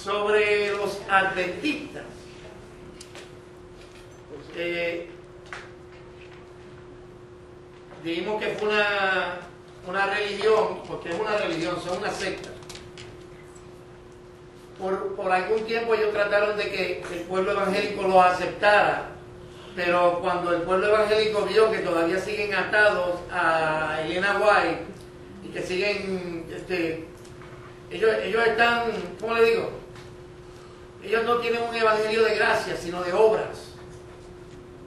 sobre los adventistas. Dijimos que fue una religión, porque es una religión, son una secta. Por algún tiempo ellos trataron de que el pueblo evangélico los aceptara, pero cuando el pueblo evangélico vio que todavía siguen atados a Elena White y que siguen, ellos están, ¿cómo le digo? Ellos no tienen un evangelio de gracia, sino de obras.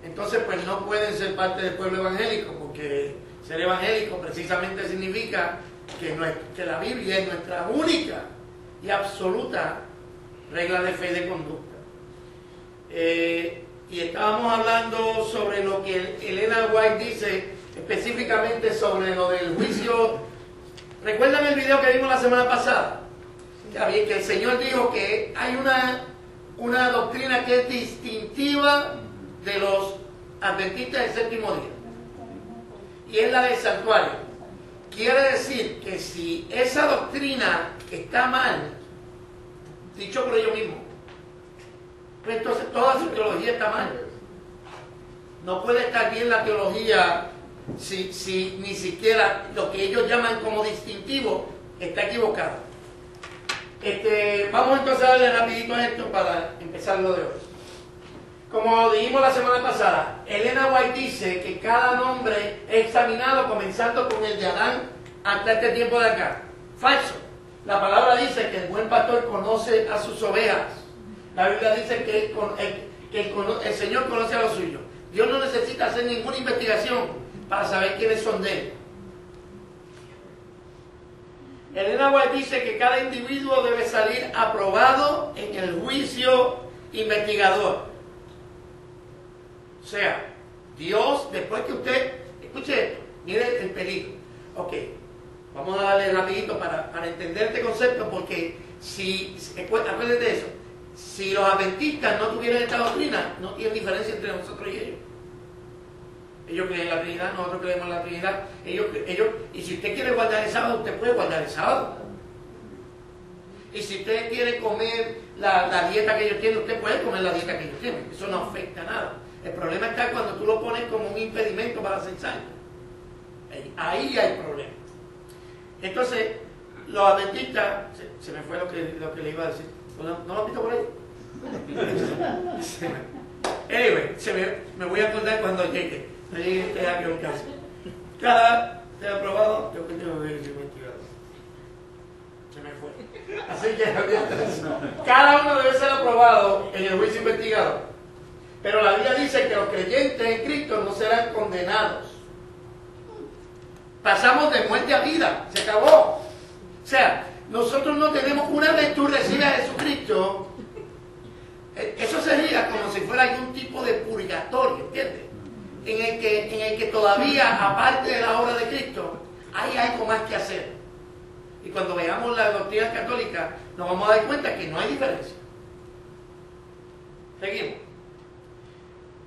Entonces, pues no pueden ser parte del pueblo evangélico, porque ser evangélico precisamente significa que la Biblia es nuestra única y absoluta regla de fe y de conducta. Y estábamos hablando sobre lo que Elena White dice específicamente sobre lo del juicio. ¿Recuerdan el video que vimos la semana pasada? Que el Señor dijo que hay una doctrina que es distintiva de los adventistas del séptimo día, y es la del santuario. Quiere decir que si esa doctrina está mal, dicho por ellos mismos, pues entonces toda su teología está mal. No puede estar bien la teología si ni siquiera lo que ellos llaman como distintivo está equivocado. Vamos entonces a darle rapidito a esto para empezar lo de hoy. Como dijimos la semana pasada, Elena White dice que cada nombre es examinado comenzando con el de Adán hasta este tiempo de acá. Falso. La palabra dice que el buen pastor conoce a sus ovejas. La Biblia dice que el Señor conoce a los suyos. Dios no necesita hacer ninguna investigación para saber quiénes son de Él. Elena White dice que cada individuo debe salir aprobado en el juicio investigador. O sea, Dios, después que usted, escuche esto, mire el peligro. Ok, vamos a darle rapidito para entender este concepto, porque acuérdense de eso, si los adventistas no tuvieran esta doctrina, no tienen diferencia entre nosotros y ellos. Ellos creen en la Trinidad, nosotros creemos en la Trinidad. Y si usted quiere guardar el sábado, usted puede guardar el sábado. Y si usted quiere comer la dieta que ellos tienen, usted puede comer la dieta que ellos tienen. Eso no afecta a nada. El problema está cuando tú lo pones como un impedimento para ser salvo. Ahí hay problema. Entonces, los adventistas, se me fue lo que le iba a decir. ¿No lo han visto por ahí? Anyway, me voy a acordar cuando llegue. No llegue aquí a un caso. Cada te ha aprobado, yo que tengo que ser investigado. Se me fue. Así que cada uno debe ser aprobado en el juicio investigador. Pero la Biblia dice que los creyentes en Cristo no serán condenados. Pasamos de muerte a vida, se acabó. O sea, nosotros no tenemos, una vez tú recibes a Jesucristo, eso sería como si fuera algún tipo de purgatorio, ¿entiendes? En el que todavía, aparte de la obra de Cristo, hay algo más que hacer. Y cuando veamos la doctrina católica, nos vamos a dar cuenta que no hay diferencia. Seguimos.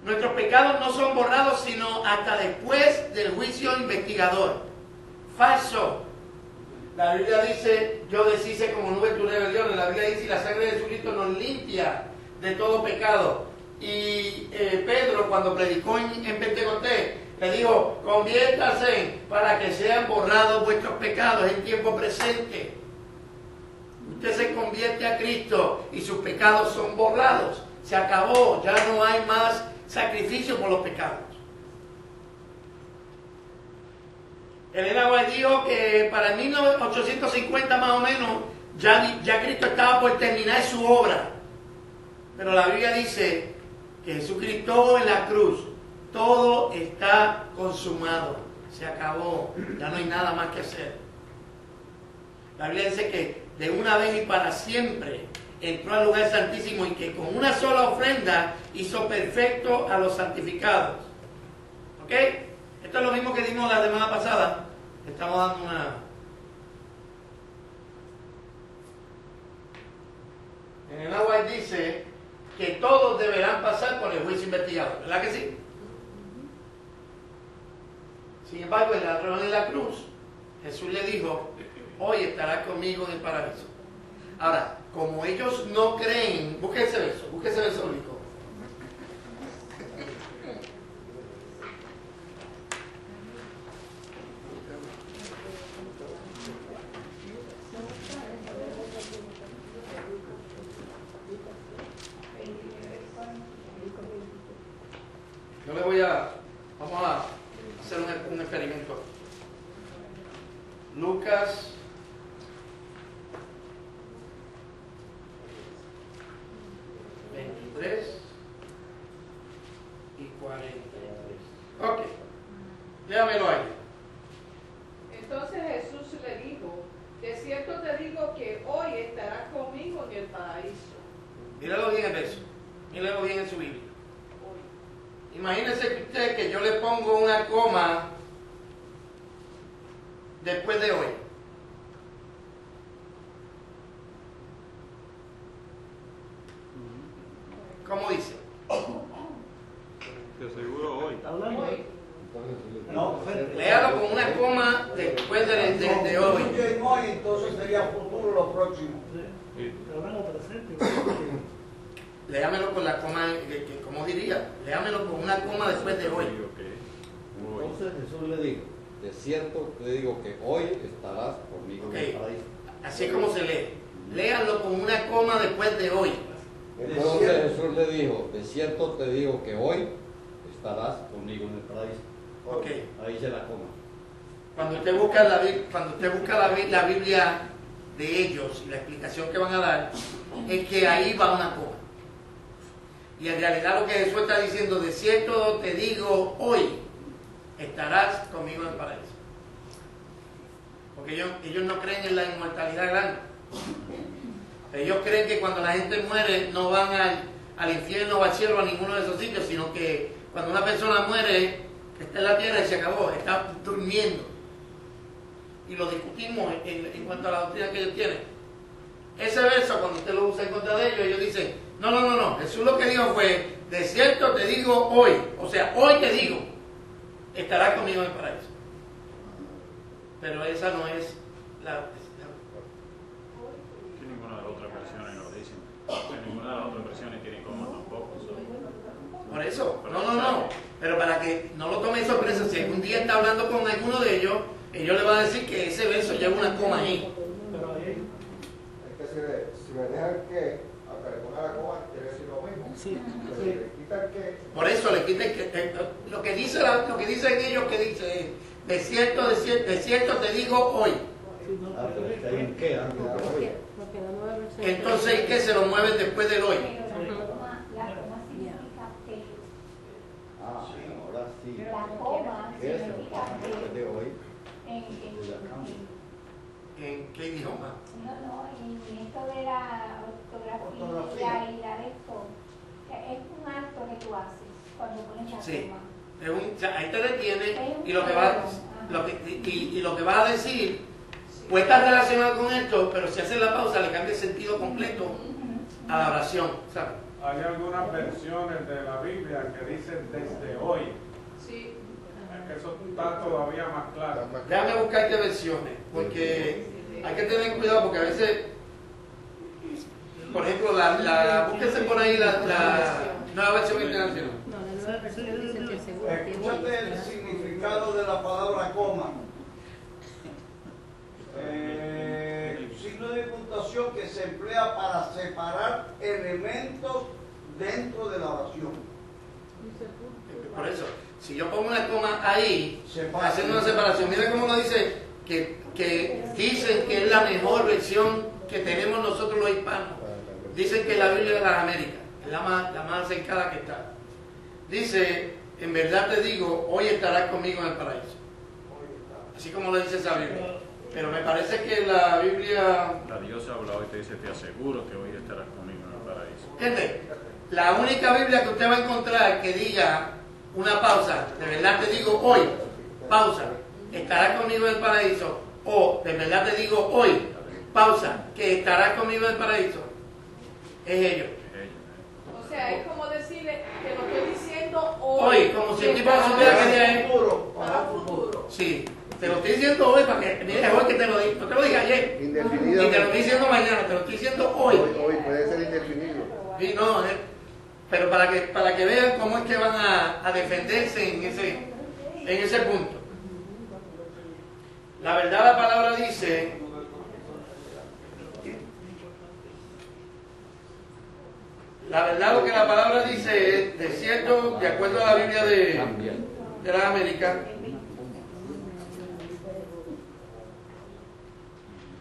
Nuestros pecados no son borrados sino hasta después del juicio investigador. Falso. La Biblia dice, yo deshice como nube tu rebelión. La Biblia dice, la sangre de Jesucristo nos limpia de todo pecado. Y Pedro, cuando predicó en Pentecostés, le dijo, conviértanse para que sean borrados vuestros pecados en tiempo presente. Usted se convierte a Cristo y sus pecados son borrados. Se acabó, ya no hay más sacrificio por los pecados. Elena White dijo que para 1850 más o menos ya Cristo estaba por terminar su obra, pero la Biblia dice que Jesucristo en la cruz, todo está consumado, se acabó, ya no hay nada más que hacer. La Biblia dice que de una vez y para siempre entró al lugar santísimo y que con una sola ofrenda hizo perfecto a los santificados. ¿Ok? Esto es lo mismo que dimos la semana pasada. Estamos dando una... En el agua dice que todos deberán pasar por el juicio investigador. ¿Verdad que sí? Sin embargo, el ladrón en la cruz, Jesús le dijo, hoy estarás conmigo en el paraíso. Ahora, como ellos no creen, busque ese verso bíblico. Yo le voy a, vamos a hacer un experimento. Lucas 23 y 43. Ok, léamelo ahí. Entonces Jesús le dijo, de cierto te digo que hoy estarás conmigo en el paraíso. Míralo bien el verso, míralo bien en su Biblia. Hoy. Imagínense usted que yo le pongo una coma después de hoy. ¿Cómo dice? Te aseguro hoy. Hoy. No, Léalo con una coma después de hoy. hoy, entonces sería futuro lo próximo. Léamelo con la coma, ¿cómo diría? Léamelo con una coma después de hoy. Entonces Jesús le dijo, de cierto te digo que hoy estarás conmigo en el Ok. paraíso. Así como se lee. Léanlo con una coma después de hoy. Entonces Jesús le dijo, de cierto te digo que hoy estarás conmigo en el paraíso. Ok. Ahí se la coma. Cuando usted busca la Biblia de ellos y la explicación que van a dar, es que ahí va una coma. Y en realidad lo que Jesús está diciendo, de cierto te digo hoy, estarás conmigo en el paraíso. Porque ellos no creen en la inmortalidad grande. Ellos creen que cuando la gente muere no van al infierno o al cielo o a ninguno de esos sitios, sino que cuando una persona muere, está en la tierra y se acabó, está durmiendo. Y lo discutimos en cuanto a la doctrina que ellos tienen. Ese verso, cuando usted lo usa en contra de ellos dicen, no, Jesús lo que dijo fue, de cierto te digo hoy, o sea, hoy te digo, estarás conmigo en el paraíso. Pero esa no es la... Que ninguna de las otras versiones lo dicen. Que ninguna de las otras versiones tiene coma tampoco. Por eso, no. Pero para que no lo tome de sorpresa, si algún día está hablando con alguno de ellos le van a decir que ese verso lleva una coma ahí. Es que si me dejan que, aunque le ponga la coma, quiere decir lo mismo. Sí. Pero si le quitan que, Por eso le quiten lo que dicen ellos que dice, de cierto te digo hoy. Ah, pero es que hay un qué antes de hoy. Entonces, ¿qué se lo mueven después del hoy? La coma significa que. Ah, ahora sí. La coma Eso, significa después de hoy. ¿En qué idioma? No, en esto de la ortografía y la de esto, es un acto que tú haces cuando pones la Sí. coma. O sea, ahí te detiene y lo que va a decir puede estar relacionado con esto, pero si hace la pausa le cambia el sentido completo a la oración, ¿sabes? Hay algunas versiones de la Biblia que dicen desde hoy. Sí. Es que eso está todavía más claro. Déjame buscarte versiones, porque hay que tener cuidado, porque a veces, por ejemplo, búsquese por ahí la nueva versión internacional. Escúchate el significado de la palabra coma. Signo de puntuación que se emplea para separar elementos dentro de la oración. Por eso, si yo pongo una coma ahí, Separa. haciendo una separación, mira cómo lo dice, que dicen que es la mejor versión que tenemos nosotros los hispanos. Dicen que es la Biblia de las Américas, es la más acercada que está. Dice, en verdad te digo, hoy estarás conmigo en el paraíso. Así como lo dice esa Biblia. Pero me parece que la Biblia... La diosa habla hoy y te dice, te aseguro que hoy estarás conmigo en el paraíso. ¿Entiendes? La única Biblia que usted va a encontrar que diga una pausa, de verdad te digo hoy, pausa, estarás conmigo en el paraíso, o de verdad te digo hoy, pausa, que estarás conmigo en el paraíso, es ellos. O sea, es como decirle que lo estoy diciendo hoy. Hoy, como si el tipo supiera que ya es... Futuro, Para futuro. Sí, Te lo estoy diciendo hoy para que, mira, es hoy que te lo digo. No te lo dije ayer. Ni te lo estoy diciendo mañana, te lo estoy diciendo hoy. Hoy puede ser indefinido. Sí, no, pero para que vean cómo es que van a defenderse en ese punto. La verdad, la palabra dice, la verdad lo que la palabra dice es, de cierto, de acuerdo a la Biblia de las Américas,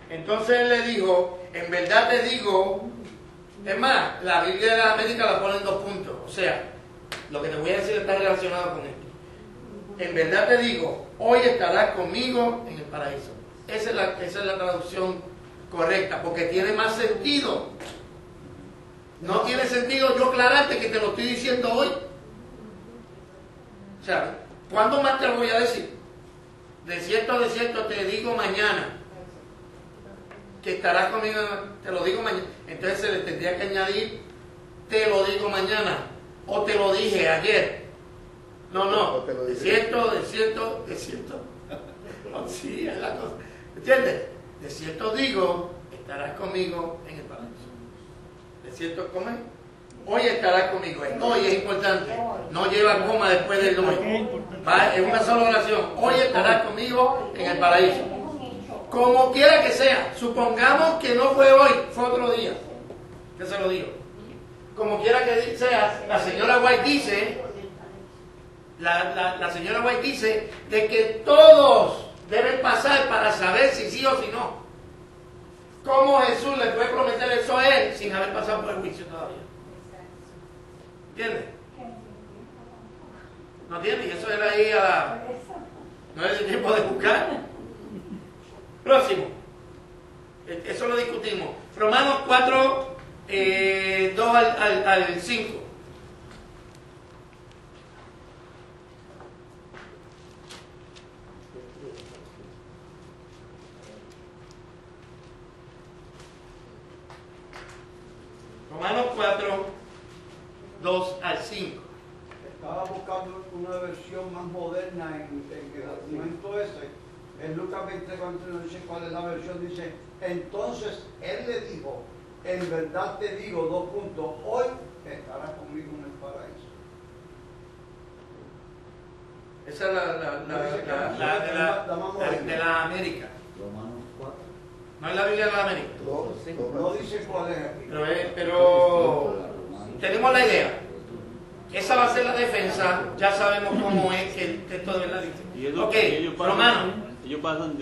entonces él le dijo, en verdad te digo, es más, la Biblia de las Américas la pone en 2 puntos, o sea, lo que te voy a decir está relacionado con esto. En verdad te digo, hoy estarás conmigo en el paraíso. Esa es la traducción correcta, porque tiene más sentido. No tiene sentido yo aclararte que te lo estoy diciendo hoy. O sea, ¿cuándo más te lo voy a decir? De cierto te digo mañana. Que estarás conmigo, te lo digo mañana. Entonces se le tendría que añadir, te lo digo mañana. O te lo dije ayer. No, de cierto. Oh, sí, es la cosa. ¿Entiendes? De cierto digo, estarás conmigo en el paraíso. De cierto, ¿cómo es? Hoy estarás conmigo. Hoy es importante. No lleva coma después del hoy. Va, es una sola oración. Hoy estarás conmigo en el paraíso. Como quiera que sea. Supongamos que no fue hoy, fue otro día. ¿Qué se lo digo? Como quiera que sea, la señora White dice, la señora White dice de que todos deben pasar para saber si sí o si no. ¿Cómo Jesús le puede prometer eso a él sin haber pasado por el juicio todavía? ¿Entiendes? ¿No entiendes? Y eso era ahí no es el tiempo de buscar. Próximo. Eso lo discutimos. Romanos 4, 2 al 5. Romanos 4, 2 al 5. Estaba buscando una versión más moderna en el documento ese. En Lucas 20, cuando nos dice cuál es la versión, dice, entonces él le dijo, en verdad te digo, 2 puntos, hoy estarás conmigo en el paraíso. Esa es de la América. Romanos 4. No es la Biblia de la América. No dice cuál es. Pero tenemos la idea. Esa va a ser la defensa. Ya sabemos cómo es que el texto de verdad dice. Y es lo Ok, que ellos pasan, Romano. ellos pasan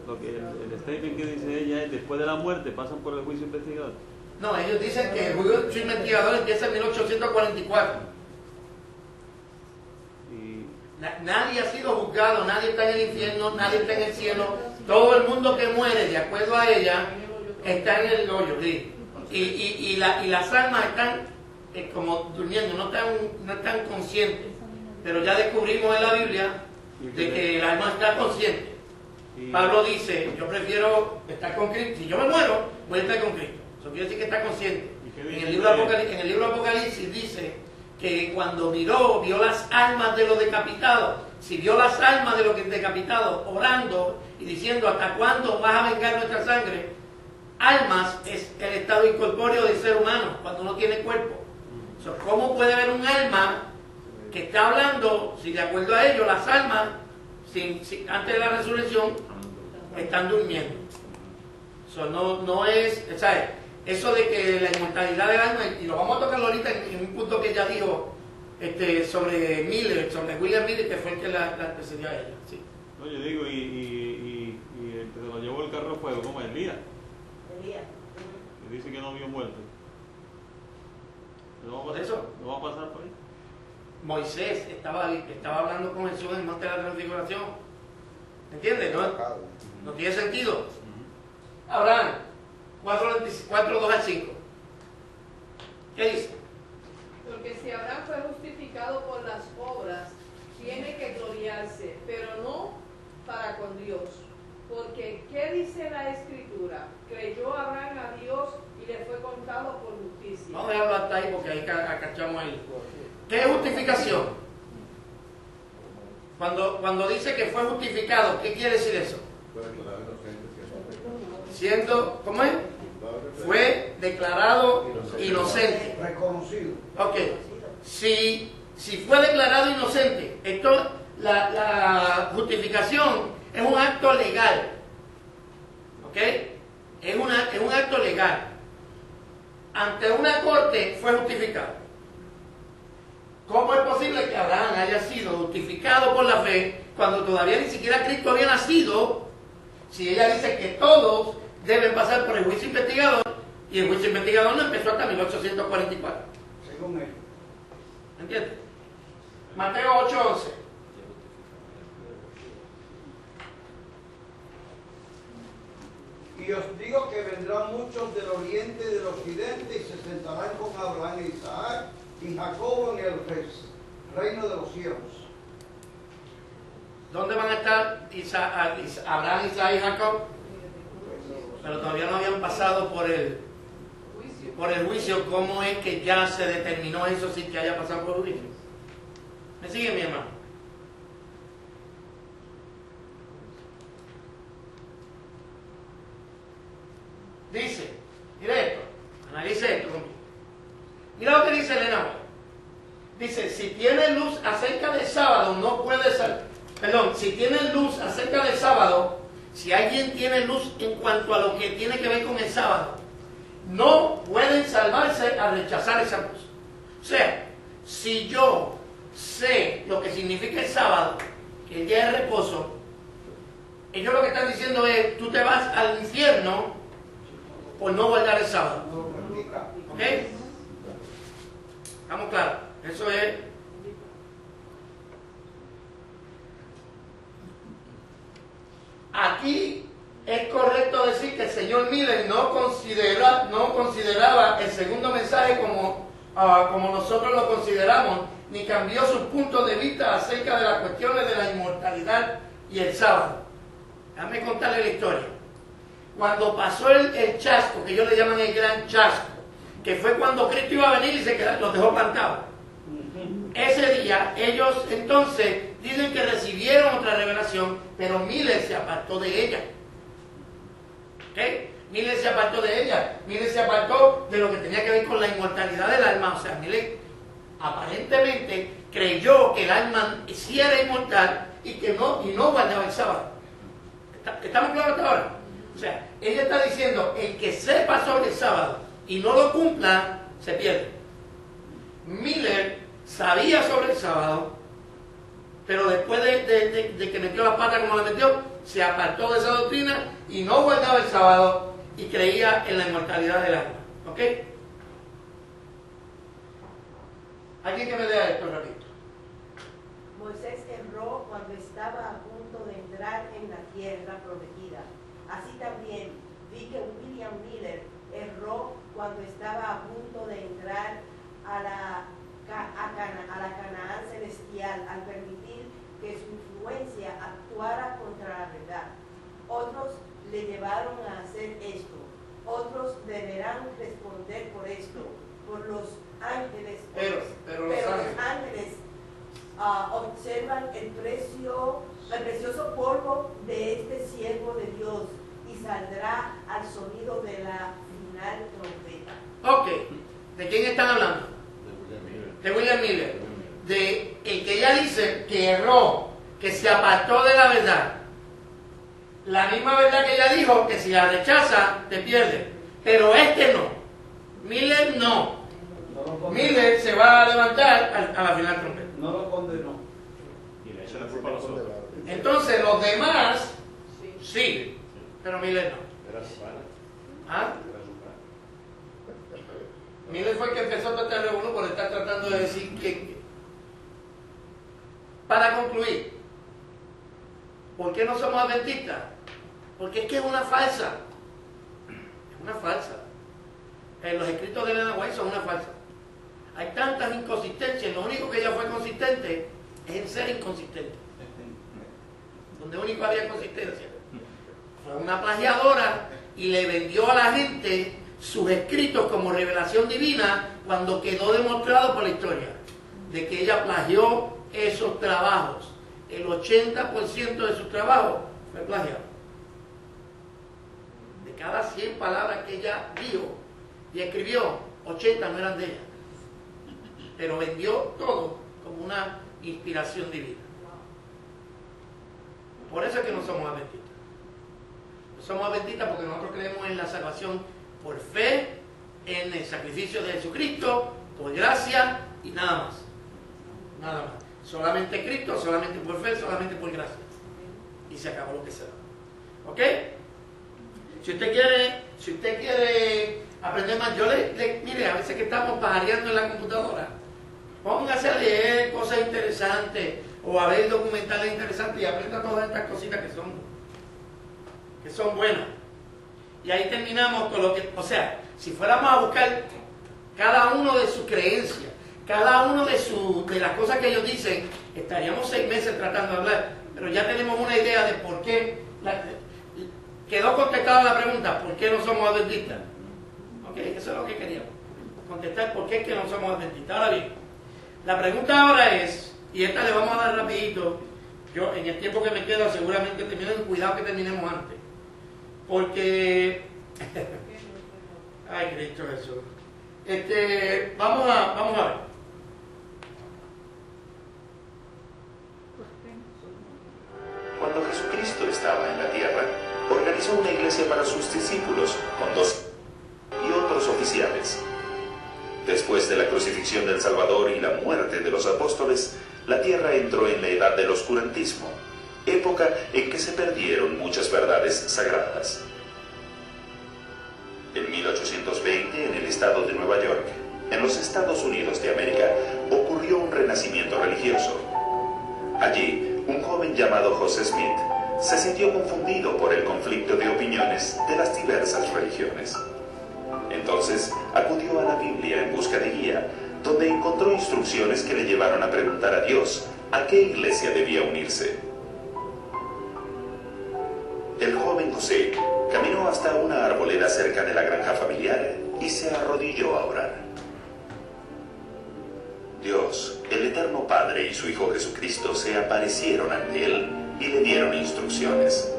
lo que el statement que dice ella es después de la muerte pasan por el juicio investigador. No, ellos dicen que el juicio investigador empieza en 1844. Nadie ha sido juzgado, nadie está en el infierno, nadie está en el cielo. Todo el mundo que muere, de acuerdo a ella, está en el hoyo. ¿Sí? Y las almas están como durmiendo, no están conscientes. Pero ya descubrimos en la Biblia de que el alma está consciente. Pablo dice, yo prefiero estar con Cristo. Si yo me muero, voy a estar con Cristo. Eso quiere decir que está consciente. En el libro Apocalipsis dice que cuando vio las almas de los decapitados, si vio las almas de los decapitados orando y diciendo, ¿hasta cuándo vas a vengar nuestra sangre? Almas es el estado incorpóreo del ser humano, cuando no tiene cuerpo. ¿Cómo puede haber un alma que está hablando, si de acuerdo a ello, las almas, antes de la resurrección, están durmiendo? No es, ¿sabes? Eso de que la inmortalidad del alma, y lo vamos a tocar ahorita en un punto que ella dijo sobre Miller, sobre William Miller, que fue el que la precedió a ella. Sí. No, yo digo, y el que se lo llevó el carro fue como Elías. Y dice que no vio muerte. ¿No va a pasar por ahí? Moisés estaba hablando con Jesús en el monte de la transfiguración. ¿Entiendes? No tiene sentido. Abraham 4, 2 al 5. ¿Qué dice? Porque si Abraham fue justificado por las obras, tiene que gloriarse, pero no para con Dios. Porque, ¿qué dice la Escritura? Creyó Abraham a Dios y le fue contado por justicia. Vamos a dejarlo hasta ahí porque ahí cachamos ahí. ¿Qué es justificación? Cuando dice que fue justificado, ¿qué quiere decir eso? Fue declarado inocente. Siendo, ¿cómo es? Fue declarado inocente. Reconocido. Ok. Si fue declarado inocente, esto, la justificación es un acto legal. ¿Ok? Es un acto legal. Ante una corte fue justificado. ¿Cómo es posible que Abraham haya sido justificado por la fe cuando todavía ni siquiera Cristo había nacido? Si ella dice que todos deben pasar por el juicio investigador, y el juicio investigador no empezó hasta 1844. Según ellos. ¿Entiendes? Mateo 8:11. Y os digo que vendrán muchos del oriente y del occidente y se sentarán con Abraham e Isaac y Jacobo en el reino de los cielos. ¿Dónde van a estar Abraham, Isaac y Jacob? Pero todavía no habían pasado por el juicio. ¿Cómo es que ya se determinó eso sin que haya pasado por el juicio? ¿Me sigue, mi hermano? Dice, mira esto, analice esto conmigo. Mira lo que dice Elena White. Dice, si tiene luz acerca del sábado, no puede ser. Perdón, si tiene luz acerca del sábado, si alguien tiene luz en cuanto a lo que tiene que ver con el sábado, no pueden salvarse a rechazar esa luz. O sea, si yo sé lo que significa el sábado, que es el día de reposo, ellos lo que están diciendo es, tú te vas al infierno por no guardar el sábado. ¿Ok? ¿Estamos claros? Eso es. Aquí es correcto decir que el señor Miller no consideraba el segundo mensaje como nosotros lo consideramos, ni cambió sus puntos de vista acerca de las cuestiones de la inmortalidad y el sábado. Déjame contarle la historia. Cuando pasó el chasco, que ellos le llaman el gran chasco, que fue cuando Cristo iba a venir y los dejó plantados. Ese día ellos entonces dicen que recibieron otra revelación, pero Miller se apartó de ella. ¿Ok? Miller se apartó de ella. Miller se apartó de lo que tenía que ver con la inmortalidad del alma. O sea, Miller aparentemente creyó que el alma sí era inmortal y no guardaba el sábado. ¿Estamos claros hasta ahora? O sea, ella está diciendo, el que sepa sobre el sábado y no lo cumpla, se pierde. Miller sabía sobre el sábado, pero después de que metió la pata como la metió, se apartó de esa doctrina y no guardaba el sábado y creía en la inmortalidad del alma. ¿Ok? ¿Alguien que me lea esto, repito? Moisés erró cuando estaba a punto de entrar en la tierra prometida. Así también vi que William Miller erró cuando estaba a punto de entrar a la Canaán celestial al permitir que su influencia actuara contra la verdad. Otros le llevaron a hacer esto. Otros deberán responder por esto, por los ángeles. Pero los ángeles observan el precioso polvo de este siervo de Dios y saldrá al sonido de la final trompeta. Ok, ¿de quién están hablando? De William Miller. De el que ella dice que erró, que se apartó de la verdad. La misma verdad que ella dijo, que si la rechaza, te pierde. Pero este no. Miller no. Miller se va a levantar a la final trompeta. No lo condenó. Y le echa la culpa a los otros. Entonces los demás, sí, pero Miller no. Era su padre. ¿Ah? Miller fue el que empezó todo este revuelo por estar tratando de decir que... Para concluir, ¿por qué no somos adventistas? Porque es que es una falsa. Es una falsa. Los escritos de Elena White son una falsa. Hay tantas inconsistencias, lo único que ella fue consistente es en ser inconsistente. Donde único había consistencia. Fue una plagiadora y le vendió a la gente sus escritos como revelación divina cuando quedó demostrado por la historia de que ella plagió esos trabajos el 80% de su trabajo fue plagiado. De cada 100 palabras que ella dijo y escribió, 80 no eran de ella. Pero vendió todo como una inspiración divina. Por eso es que no somos adventistas. No somos adventistas porque nosotros creemos en la salvación por fe, en el sacrificio de Jesucristo, por gracia y nada más. Nada más. Solamente Cristo, solamente por fe, solamente por gracia. Y se acabó lo que se da. ¿Ok? Si usted quiere aprender más, mire, a veces que estamos pajareando en la computadora, póngase a leer cosas interesantes o a ver documentales interesantes y aprenda todas estas cositas que son buenas. Y ahí terminamos con lo que, o sea, si fuéramos a buscar cada uno de sus creencias, cada uno de las cosas que ellos dicen, estaríamos 6 meses tratando de hablar, pero ya tenemos una idea de por qué. Quedó contestada la pregunta, ¿por qué no somos adventistas? Ok, eso es lo que queríamos, contestar por qué es que no somos adventistas. Ahora bien, la pregunta ahora es, y esta le vamos a dar rapidito, yo en el tiempo que me queda seguramente terminen, cuidado que terminemos antes, porque, ay Cristo Jesús, vamos a ver. Cuando Jesucristo estaba en la tierra, organizó una iglesia para sus discípulos con 2 y otros oficiales. Después de la crucifixión del Salvador y la muerte de los apóstoles, la tierra entró en la edad del oscurantismo, época en que se perdieron muchas verdades sagradas. En 1820, en el estado de Nueva York, en los Estados Unidos de América, ocurrió un renacimiento religioso. Allí, un joven llamado José Smith se sintió confundido por el conflicto de opiniones de las diversas religiones. Entonces acudió a la Biblia en busca de guía, donde encontró instrucciones que le llevaron a preguntar a Dios a qué iglesia debía unirse. El joven José caminó hasta una arboleda cerca de la granja familiar y se arrodilló a orar. Dios, el Eterno Padre y su Hijo Jesucristo se aparecieron ante él y le dieron instrucciones.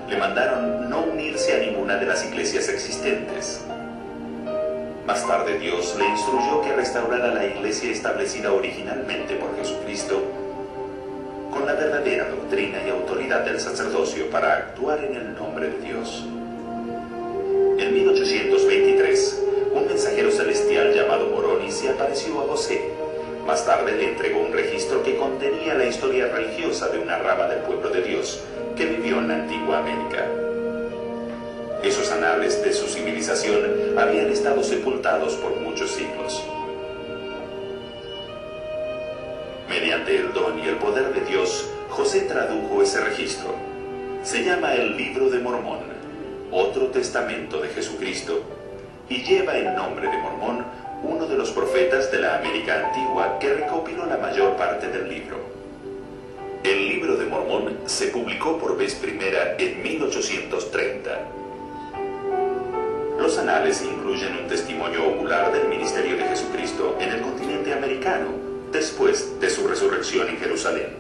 Le mandaron no unirse a ninguna de las iglesias existentes. Más tarde Dios le instruyó que restaurara la iglesia establecida originalmente por Jesucristo con la verdadera doctrina y autoridad del sacerdocio para actuar en el nombre de Dios. En 1823, un mensajero celestial llamado Moroni se apareció a José. Más tarde le entregó un registro que contenía la historia religiosa de una rama del pueblo de Dios que vivió en la antigua América. Esos anales de su civilización habían estado sepultados por muchos siglos. Mediante el don y el poder de Dios, José tradujo ese registro. Se llama el Libro de Mormón, otro testamento de Jesucristo, y lleva el nombre de Mormón, uno de los profetas de la América antigua que recopiló la mayor parte del libro. El Libro de Mormón se publicó por vez primera en 1830. Los anales incluyen un testimonio ocular del ministerio de Jesucristo en el continente americano después de su resurrección en Jerusalén.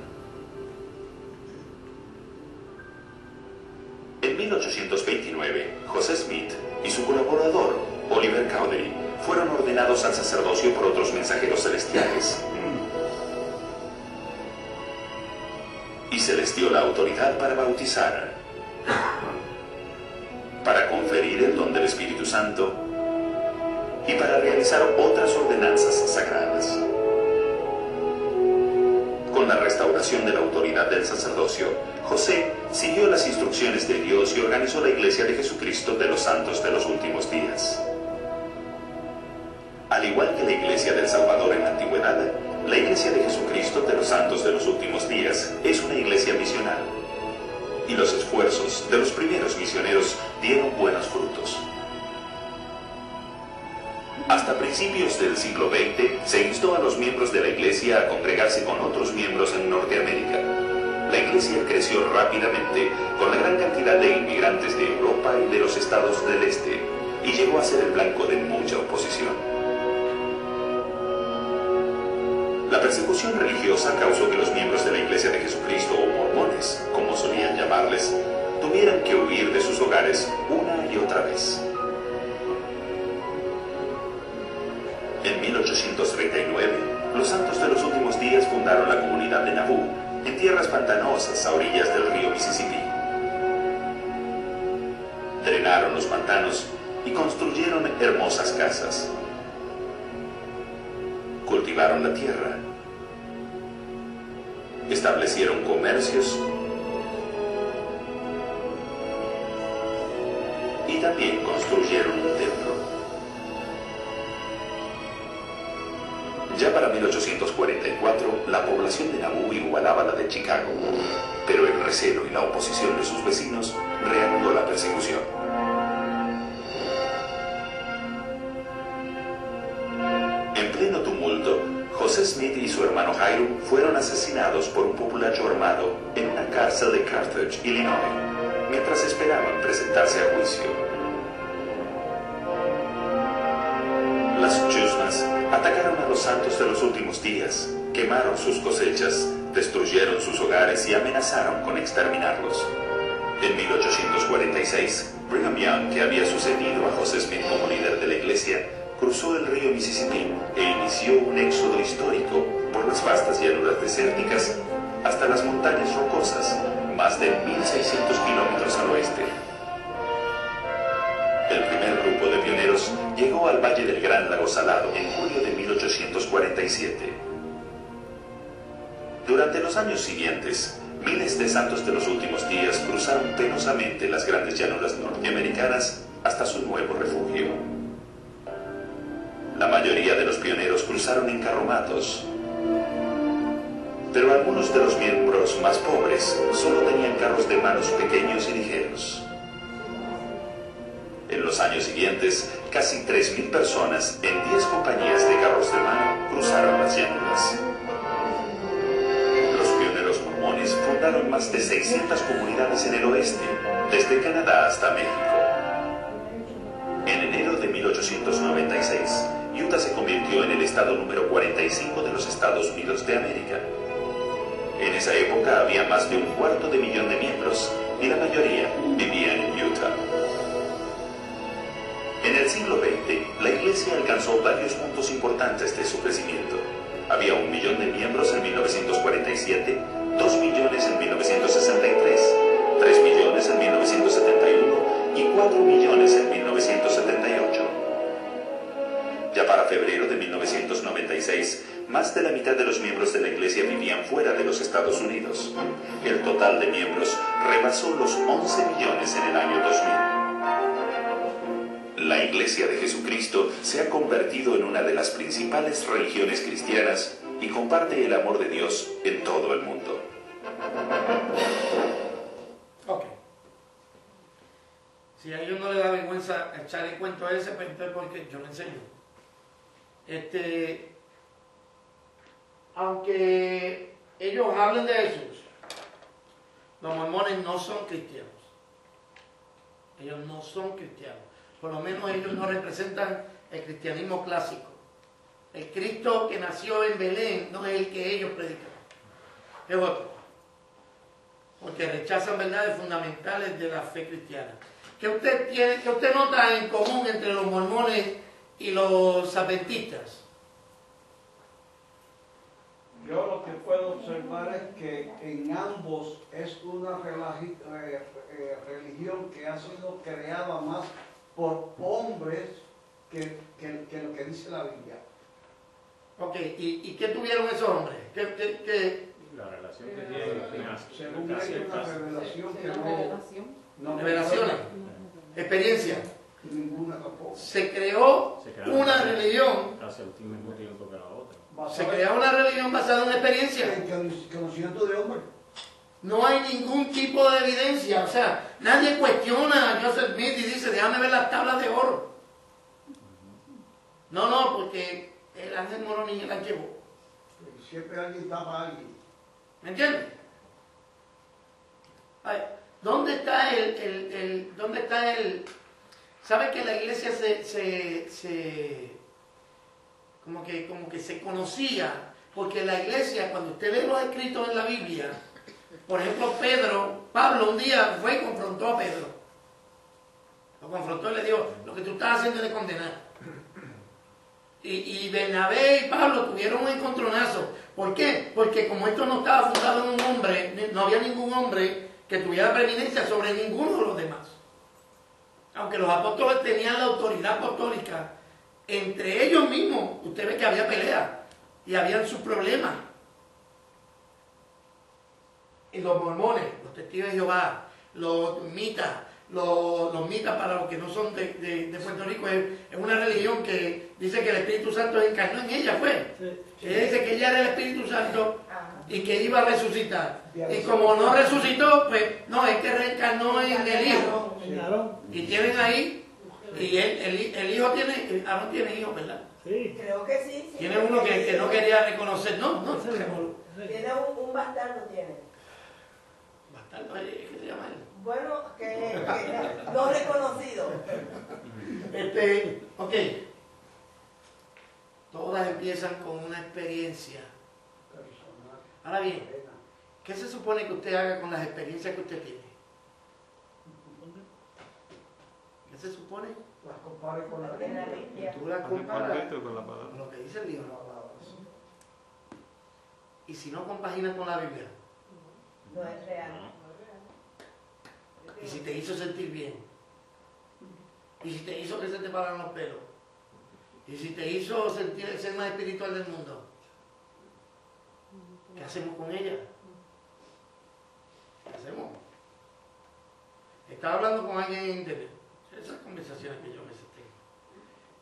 En 1829, José Smith y su colaborador, Oliver Cowdery, fueron ordenados al sacerdocio por otros mensajeros celestiales. Y se les dio la autoridad para bautizar, para conferir el don del Espíritu Santo y para realizar otras ordenanzas sagradas. Con la restauración de la autoridad del sacerdocio, José siguió las instrucciones de Dios y organizó la Iglesia de Jesucristo de los Santos de los Últimos Días. Al igual que la Iglesia del Salvador en la antigüedad, la Iglesia de Jesucristo de los Santos de los Últimos Días es una iglesia misional. Y los esfuerzos de los primeros misioneros dieron buenos frutos. Hasta principios del siglo XX se instó a los miembros de la iglesia a congregarse con otros miembros en Norteamérica. La iglesia creció rápidamente con la gran cantidad de inmigrantes de Europa y de los estados del este, y llegó a ser el blanco de mucha oposición. La La persecución religiosa causó que los miembros de la Iglesia de Jesucristo, o mormones, como solían llamarles, tuvieran que huir de sus hogares una y otra vez. En 1839, los Santos de los Últimos Días fundaron la comunidad de Nauvoo, en tierras pantanosas a orillas del río Mississippi. Drenaron los pantanos y construyeron hermosas casas. Cultivaron la tierra. Establecieron comercios y también construyeron un templo. Ya para 1844, la población de Nauvoo igualaba la de Chicago, pero el recelo y la oposición de sus vecinos reanudó la persecución. En pleno tumulto, José Smith y su hermano Hiram fueron asesinados por un populacho armado en una cárcel de Carthage, Illinois, mientras esperaban presentarse a juicio. Las chusmas atacaron a los santos de los últimos días, quemaron sus cosechas, destruyeron sus hogares y amenazaron con exterminarlos. En 1846, Brigham Young, que había sucedido a José Smith como líder de la iglesia, cruzó el río Mississippi e inició un éxodo histórico por las vastas llanuras desérticas hasta las montañas rocosas, más de 1.600 kilómetros al oeste. El primer grupo de pioneros llegó al Valle del Gran Lago Salado en julio de 1847. Durante los años siguientes, miles de santos de los últimos días cruzaron penosamente las grandes llanuras norteamericanas hasta su nuevo refugio. La mayoría de los pioneros cruzaron en carromatos, pero algunos de los miembros más pobres solo tenían carros de manos pequeños y ligeros. En los años siguientes, casi 3.000 personas en 10 compañías de carros de mano cruzaron las llanuras. Los pioneros mormones fundaron más de 600 comunidades en el oeste, desde Canadá hasta México. En enero de 1896, Utah se convirtió en el estado número 45 de los Estados Unidos de América. En esa época había más de 250.000 de miembros y la mayoría vivían en Utah. En el siglo XX, la iglesia alcanzó varios puntos importantes de su crecimiento. Había 1 millón de miembros en 1947, 2 millones en 1963, 3 millones en 1971 y 4 millones en 1978. Ya para febrero de 1996, más de la mitad de los miembros de la iglesia vivían fuera de los Estados Unidos. El total de miembros rebasó los 11 millones en el año 2000. La Iglesia de Jesucristo se ha convertido en una de las principales religiones cristianas y comparte el amor de Dios en todo el mundo. Ok. Si a ellos no les da vergüenza echar el cuento ese, pues entonces porque yo lo enseño. Aunque ellos hablen de Jesús, los mormones no son cristianos. Ellos no son cristianos. Por lo menos ellos no representan el cristianismo clásico. El Cristo que nació en Belén no es el que ellos predican. Es otro. Porque rechazan verdades fundamentales de la fe cristiana. ¿Qué usted nota en común entre los mormones y los adventistas? Yo lo que puedo observar es que en ambos es una religión que ha sido creada más por hombres que lo que dice la Biblia. Ok, ¿y qué tuvieron esos hombres? La relación que tienen. Según hay una revelación que no Revelaciones, experiencia. Ninguna tampoco. Se creó una religión. Casi al mismo tiempo que la otra. Se creó una religión basada en una experiencia. En conocimiento de hombre. No hay ningún tipo de evidencia. O sea, nadie cuestiona a Joseph Smith y dice, déjame ver las tablas de oro. No, porque el ángel Moroni las llevó. Siempre alguien tapa a alguien. ¿Me entiendes? ¿Dónde está el... ¿Sabe que la iglesia como que se conocía Porque la iglesia, cuando usted lee los escritos en la Biblia, por ejemplo, Pablo un día fue y confrontó a Pedro. Lo confrontó y le dijo, lo que tú estás haciendo es de condenar. Y Bernabé y Pablo tuvieron un encontronazo. ¿Por qué? Porque como esto no estaba fundado en un hombre, no había ningún hombre que tuviera preeminencia sobre ninguno de los demás. Aunque los apóstoles tenían la autoridad apostólica, entre ellos mismos, usted ve que había pelea y habían sus problemas. Y los mormones, los testigos de Jehová, los mitas, los mitas para los que no son de Puerto Rico, es una religión que dice que el Espíritu Santo encarnó en ella, fue. Ella dice que ella era el Espíritu Santo y que iba a resucitar. Y como no resucitó, pues no, es que reencarnó en el Hijo. Y tienen ahí, y el Hijo tiene, Aarón tiene hijos, ¿verdad? Sí. Creo que sí. Tiene uno que no quería reconocer, no. Tiene un bastardo, tiene. ¿Bastardo? ¿Qué se llama él? Bueno, que no reconocido. Ok. Todas empiezan con una experiencia. Ahora bien, ¿qué se supone que usted haga con las experiencias que usted tiene? ¿Qué se supone? Las compare con la Biblia. Tú las comparas con la palabra. con lo que dice el libro. Y si no compaginas con la Biblia. No es real. Y si te hizo sentir bien. Y si te hizo que se te pararan los pelos. Y si te hizo sentir el ser más espiritual del mundo. ¿Qué hacemos con ella? ¿Qué hacemos? Estaba hablando con alguien en internet. Esas conversaciones que yo me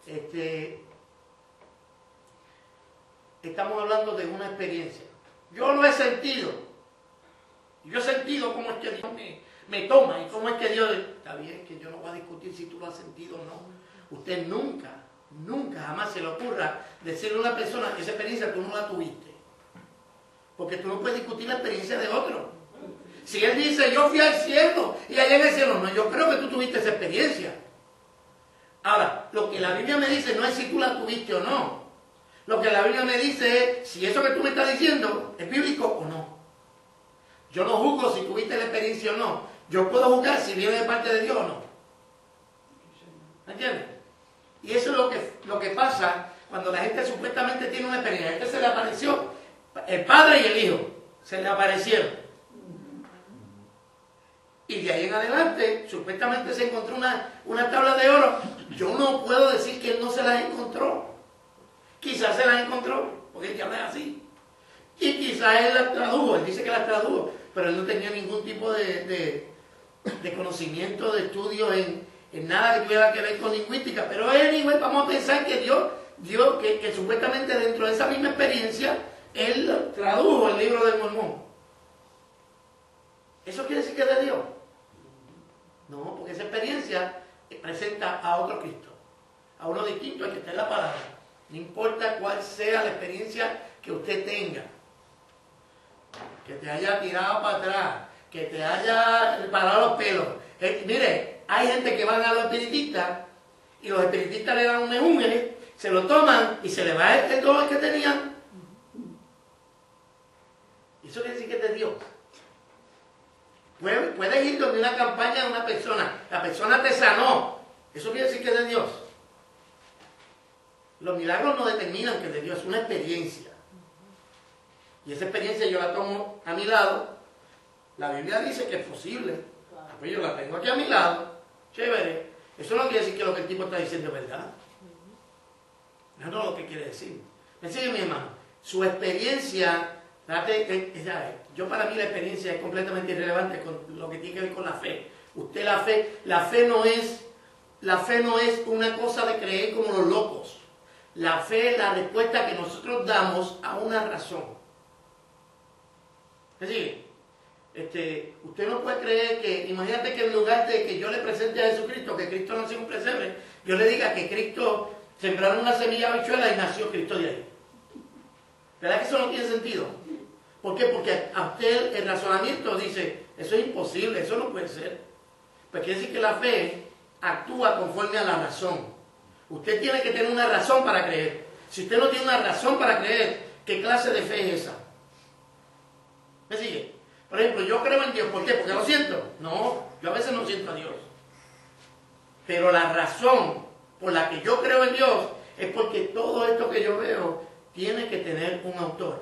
senté. Estamos hablando de una experiencia. Yo lo he sentido. Yo he sentido cómo es que Dios me toma y cómo es que Dios... Está bien, que yo no voy a discutir si tú lo has sentido o no. Usted nunca jamás se le ocurra decirle a una persona que esa experiencia tú no la tuviste. Porque tú no puedes discutir la experiencia de otro. Si él dice, yo fui al cielo y allá en el cielo, no, yo creo que tú tuviste esa experiencia. Ahora, lo que la Biblia me dice no es si tú la tuviste o no. Lo que la Biblia me dice es si eso que tú me estás diciendo es bíblico o no. Yo no juzgo si tuviste la experiencia o no. Yo puedo juzgar si viene de parte de Dios o no. ¿Me entiendes? Y eso es lo que pasa cuando la gente supuestamente tiene una experiencia. A este se le apareció el Padre y el Hijo. Se le aparecieron. Y de ahí en adelante, supuestamente se encontró una tabla de oro. Yo no puedo decir que él no se las encontró. Quizás se las encontró, porque él ya no es así. Y quizás él las tradujo, él dice que las tradujo, pero él no tenía ningún tipo de conocimiento, de estudio en nada que tuviera que ver con lingüística. Pero anyway, vamos a pensar que Dios que supuestamente dentro de esa misma experiencia, él tradujo el libro del Mormón. ¿Eso quiere decir que es de Dios? No, porque esa experiencia presenta a otro Cristo, a uno distinto al que está en la palabra. No importa cuál sea la experiencia que usted tenga, que te haya tirado para atrás, que te haya parado los pelos. Mire, hay gente que van a los espiritistas y los espiritistas le dan un mejunje, se lo toman y se le va el dolor que tenían. Eso quiere decir que es de Dios. Puedes ir donde una campaña de una persona, la persona te sanó, eso quiere decir que es de Dios. Los milagros no determinan que es de Dios, es una experiencia. Y esa experiencia yo la tomo a mi lado. La Biblia dice que es posible. Pues yo la tengo aquí a mi lado. Chévere. Eso no quiere decir que lo que el tipo está diciendo es verdad. Eso no es lo que quiere decir. Me sigue mi hermano. Su experiencia, yo para mí la experiencia es completamente irrelevante con lo que tiene que ver con la fe. Usted la fe no es una cosa de creer como los locos. La fe es la respuesta que nosotros damos a una razón. Es decir, usted no puede creer que, imagínate que en lugar de que yo le presente a Jesucristo, que Cristo nació en un pesebre, yo le diga que Cristo sembraron una semilla de habichuela y nació Cristo de ahí. ¿Verdad que eso no tiene sentido? ¿Por qué? Porque a usted el razonamiento dice, eso es imposible, eso no puede ser. Pues quiere decir que la fe actúa conforme a la razón. Usted tiene que tener una razón para creer. Si usted no tiene una razón para creer ¿Qué clase de fe es esa? ¿Me sigue? Por ejemplo, yo creo en Dios. ¿Por qué? ¿Porque lo siento? No, yo a veces no siento a Dios. Pero la razón por la que yo creo en Dios es porque todo esto que yo veo tiene que tener un autor.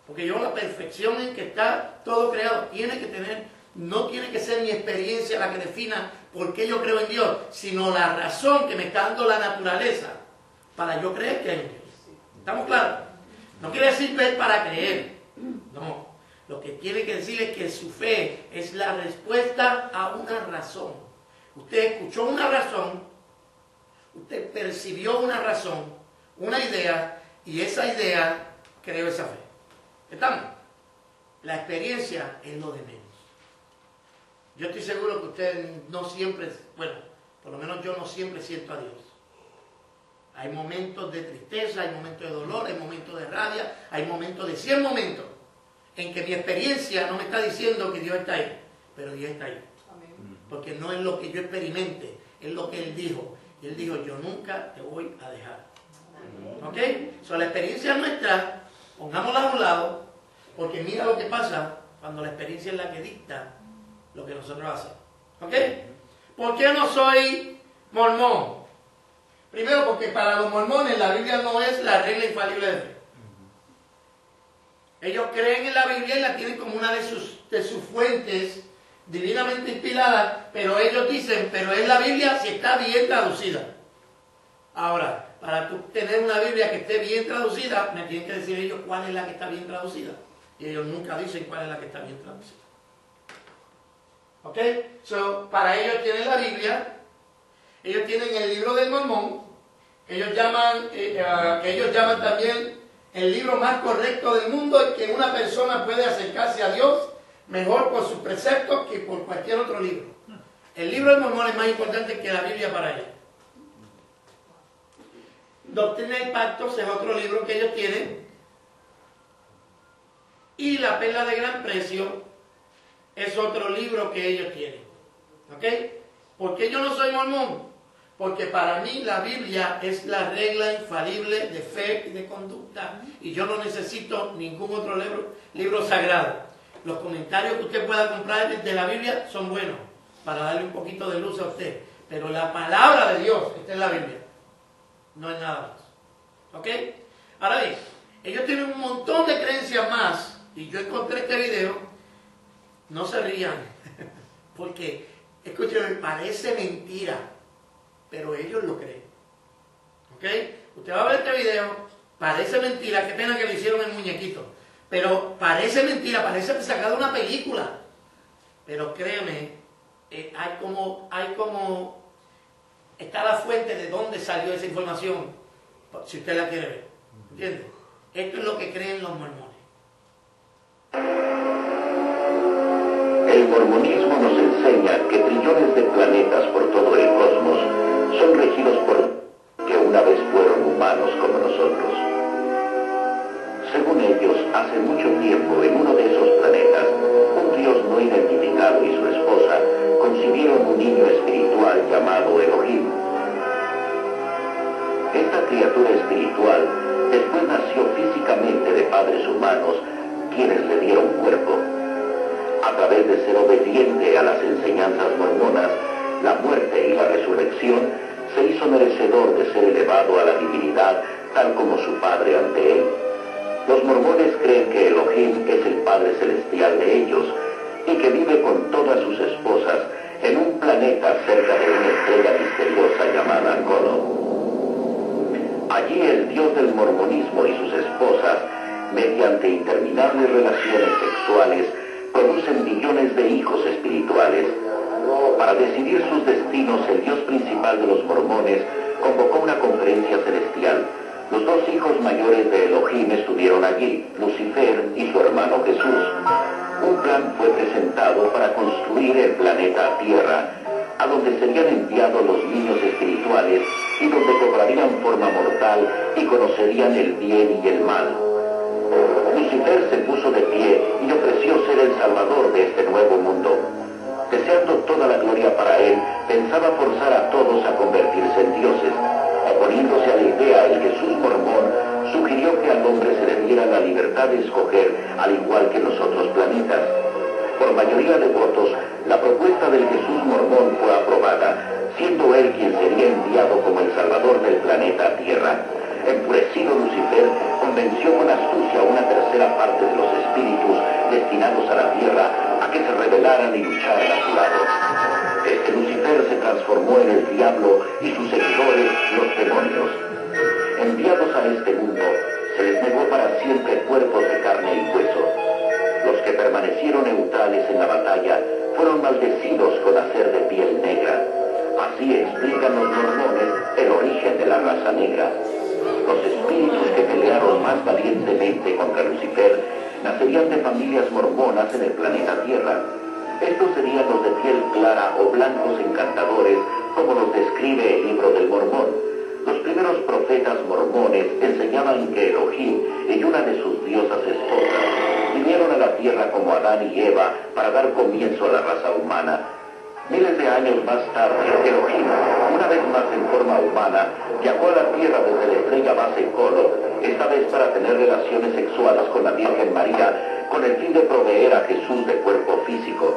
Porque yo la perfección en que está todo creado tiene que tener, no tiene que ser mi experiencia la que defina por qué yo creo en Dios, sino la razón que me está dando la naturaleza para yo creer que hay un Dios. ¿Estamos claros? No quiere decir ver para creer. No. Lo que tiene que decir es que su fe es la respuesta a una razón. Usted escuchó una razón, usted percibió una razón, una idea, y esa idea creó esa fe. ¿Estamos? La experiencia es lo de menos. Yo estoy seguro que usted no siempre, bueno, por lo menos yo no siempre siento a Dios. Hay momentos de tristeza, hay momentos de dolor, hay momentos de rabia, hay momentos de 100 momentos en que mi experiencia no me está diciendo que Dios está ahí, pero Dios está ahí. Porque no es lo que yo experimente, es lo que Él dijo. Y Él dijo, yo nunca te voy a dejar. ¿Ok? So, la experiencia nuestra, pongámosla a un lado, porque mira lo que pasa cuando la experiencia es la que dicta lo que nosotros hacemos. ¿Ok? ¿Por qué no soy mormón? Primero, porque para los mormones la Biblia no es la regla infalible de fe. Ellos creen en la Biblia y la tienen como una de sus fuentes divinamente inspiradas, pero ellos dicen, pero es la Biblia si está bien traducida. Ahora, para tú tener una Biblia que esté bien traducida, me tienen que decir ellos cuál es la que está bien traducida. Y ellos nunca dicen cuál es la que está bien traducida. ¿Ok? So, para ellos tienen la Biblia, ellos tienen el libro del Mormón, ellos llaman, que ellos llaman también el libro más correcto del mundo y que una persona puede acercarse a Dios mejor por sus preceptos que por cualquier otro libro. El libro del Mormón es más importante que la Biblia para ellos. Doctrina y Pactos es otro libro que ellos tienen. Y La Perla de Gran Precio es otro libro que ellos tienen. ¿Ok? ¿Por qué yo no soy mormón? Porque para mí la Biblia es la regla infalible de fe y de conducta. Y yo no necesito ningún otro libro sagrado. Los comentarios que usted pueda comprar de la Biblia son buenos para darle un poquito de luz a usted. Pero la palabra de Dios está en la Biblia. No es nada más. ¿Ok? Ahora bien, ellos tienen un montón de creencias más. Y yo encontré este video. No se rían. Porque, escúchenme, parece mentira. Pero ellos lo creen. ¿Ok? Usted va a ver este video. Parece mentira. Qué pena que lo hicieron en muñequito. Pero parece mentira, parece sacado de una película. Pero créeme, hay como está la fuente de dónde salió esa información, si usted la quiere ver. ¿Entiende? Esto es lo que creen los mormones. El mormonismo nos enseña que trillones de planetas por todo el cosmos son regidos por que una vez fueron humanos como nosotros. Según ellos, hace mucho tiempo, en uno de esos planetas, un Dios no identificado y su esposa concibieron un niño espiritual llamado Elohim. Esta criatura espiritual después nació físicamente de padres humanos, quienes le dieron cuerpo. A través de ser obediente a las enseñanzas mormonas, la muerte y la resurrección, se hizo merecedor de ser elevado a la divinidad, tal como su padre ante él. Los mormones creen que Elohim es el Padre Celestial de ellos y que vive con todas sus esposas en un planeta cerca de una estrella misteriosa llamada Colo. Allí el Dios del mormonismo y sus esposas, mediante interminables relaciones sexuales, producen millones de hijos espirituales. Para decidir sus destinos, el Dios principal de los mormones convocó una conferencia celestial. Los dos hijos mayores de Elohim estuvieron allí, Lucifer y su hermano Jesús. Un plan fue presentado para construir el planeta Tierra, a donde serían enviados los niños espirituales y donde cobrarían forma mortal y conocerían el bien y el mal. Lucifer se puso de pie y ofreció ser el salvador de este nuevo mundo. Deseando toda la gloria para él, pensaba forzar a todos a convertirse en dioses. Oponiéndose a la idea, el Jesús mormón sugirió que al hombre se le diera promesa del Jesús mormón fue aprobada, siendo él quien sería enviado como el Salvador del planeta Tierra. Enfurecido, Lucifer convenció con astucia a una tercera parte de los espíritus destinados a la Tierra a que se rebelaran y lucharan a su lado. Este Lucifer se transformó en el diablo y sus seguidores, los demonios. Enviados a este mundo, se les negó para siempre cuerpos de carne y hueso. Los que permanecieron neutrales en la batalla fueron maldecidos con hacer de piel negra. Así explican los mormones el origen de la raza negra. Los espíritus que pelearon más valientemente contra Lucifer nacerían de familias mormonas en el planeta Tierra. Estos serían los de piel clara o blancos encantadores, como los describe el libro del Mormón. Los primeros profetas mormones enseñaban que Elohim y una de sus diosas esposas vinieron a la tierra como Adán y Eva para dar comienzo a la raza humana. Miles de años más tarde, Elohim, una vez más en forma humana, viajó a la tierra desde la estrella base Colo, esta vez para tener relaciones sexuales con la Virgen María, con el fin de proveer a Jesús de cuerpo físico.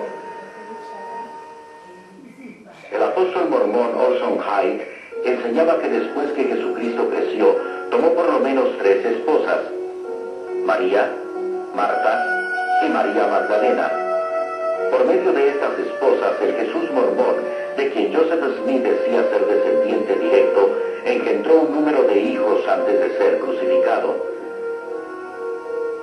El apóstol mormón Orson Hyde enseñaba que después que Jesucristo creció, tomó por lo menos 3 esposas: María, Marta y María Magdalena. Por medio de estas esposas, el Jesús mormón, de quien Joseph Smith decía ser descendiente directo, engendró un número de hijos antes de ser crucificado.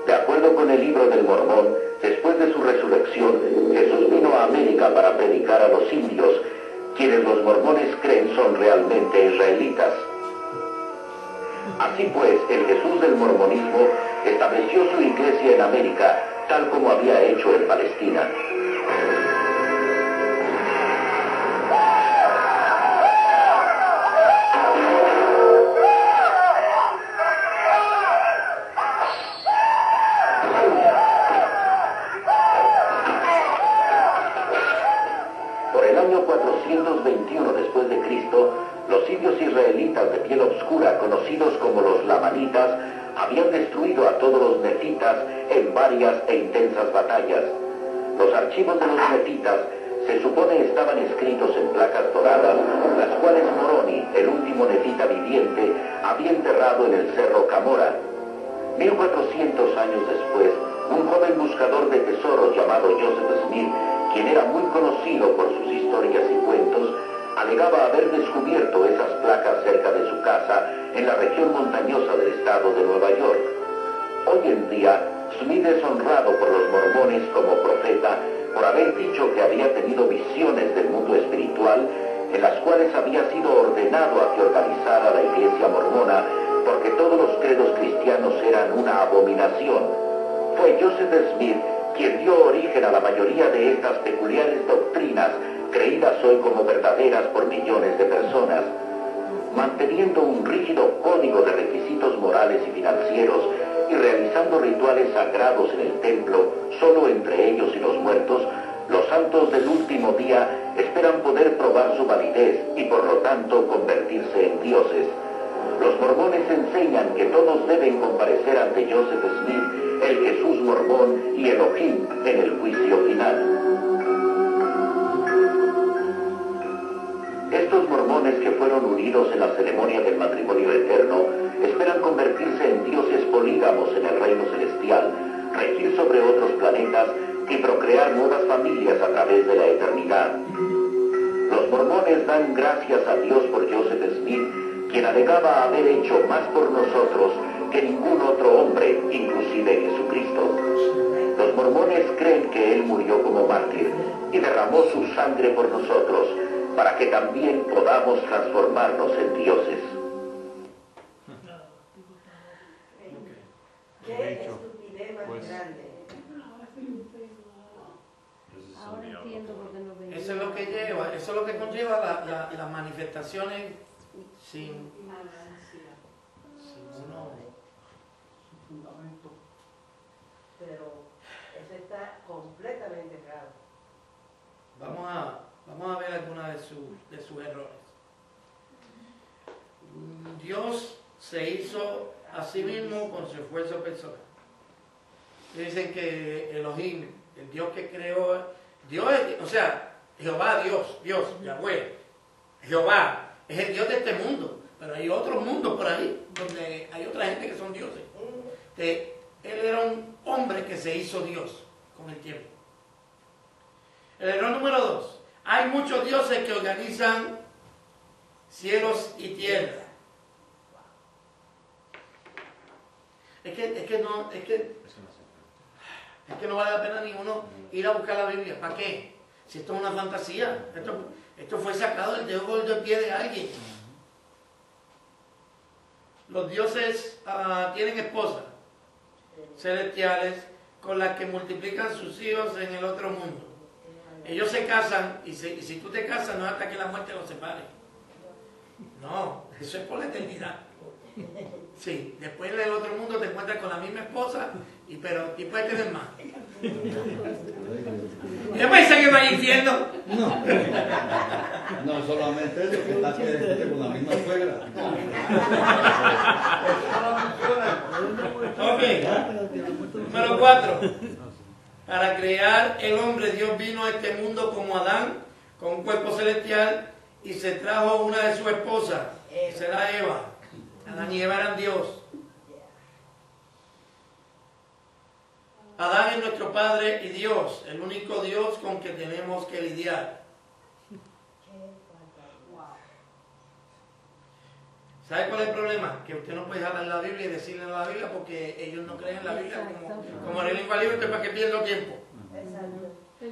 De acuerdo con el libro del Mormón, después de su resurrección, Jesús vino a América para predicar a los indios, quienes los mormones creen son realmente israelitas. Así pues, el Jesús del mormonismo estableció su iglesia en América, tal como había hecho en Palestina. Por el año 421 después de Cristo, los indios israelitas de piel oscura, conocidos como los lamanitas, habían destruido a todos los nefitas en varias e intensas batallas. Los archivos de los nefitas se supone estaban escritos en placas doradas, las cuales Moroni, el último nefita viviente, había enterrado en el cerro Camora. 1400 años después, un joven buscador de tesoros llamado Joseph Smith, quien era muy conocido por sus historias y cuentos, alegaba haber descubierto esas placas cerca de su casa en la región montañosa del estado de Nueva York. Hoy en día, Smith es honrado por los mormones como profeta por haber dicho que había tenido visiones del mundo espiritual en las cuales había sido ordenado a que organizara la iglesia mormona porque todos los credos cristianos eran una abominación. Fue Joseph Smith quien dio origen a la mayoría de estas peculiares doctrinas creídas hoy como verdaderas por millones de personas. Manteniendo un rígido código de requisitos morales y financieros y realizando rituales sagrados en el templo, solo entre ellos y los muertos, los santos del último día esperan poder probar su validez y por lo tanto convertirse en dioses. Los mormones enseñan que todos deben comparecer ante Joseph Smith, el Jesús mormón y Elohim en el juicio final. Estos mormones que fueron unidos en la ceremonia del matrimonio eterno esperan convertirse en dioses polígamos en el reino celestial, regir sobre otros planetas y procrear nuevas familias a través de la eternidad. Los mormones dan gracias a Dios por Joseph Smith, quien alegaba haber hecho más por nosotros que ningún otro hombre, inclusive Jesucristo. Los mormones creen que él murió como mártir y derramó su sangre por nosotros, para que también podamos transformarnos en dioses. Qué estupidez más grande. Ahora entiendo por qué no venía. Eso es lo que lleva, eso es lo que conlleva las manifestaciones sin fundamento. Pero eso está completamente errado. Vamos a ver algunos de sus errores. Dios se hizo a sí mismo con su esfuerzo personal. Dicen que Elohim, el Dios que creó, Dios, o sea, Jehová, Dios, Yahweh. Jehová es el Dios de este mundo, pero hay otros mundos por ahí donde hay otra gente que son dioses. Él era un hombre que se hizo Dios con el tiempo. El error número 2. Hay muchos dioses que organizan cielos y tierra. Es que no vale la pena ninguno ir a buscar la Biblia. ¿Para qué? Si esto es una fantasía. Esto fue sacado del dedo del pie de alguien. Los dioses tienen esposas celestiales con las que multiplican sus hijos en el otro mundo. Ellos se casan y si tú te casas no es hasta que la muerte los separe. No, eso es por la eternidad. Sí, después en el otro mundo te encuentras con la misma esposa y puedes tener más. ¿Qué piensa que va al infierno? No, solamente eso, que está con la misma suegra. Ok, número 4. Para crear el hombre, Dios vino a este mundo como Adán, con un cuerpo celestial, y se trajo una de sus esposas, que será Eva. Adán y Eva eran Dios. Adán es nuestro Padre y Dios, el único Dios con que tenemos que lidiar. ¿Sabe cuál es el problema? Que usted no puede hablar en la Biblia y decirle en la Biblia porque ellos no creen en la Biblia como en el lengua libre, ¿para qué pierdo tiempo?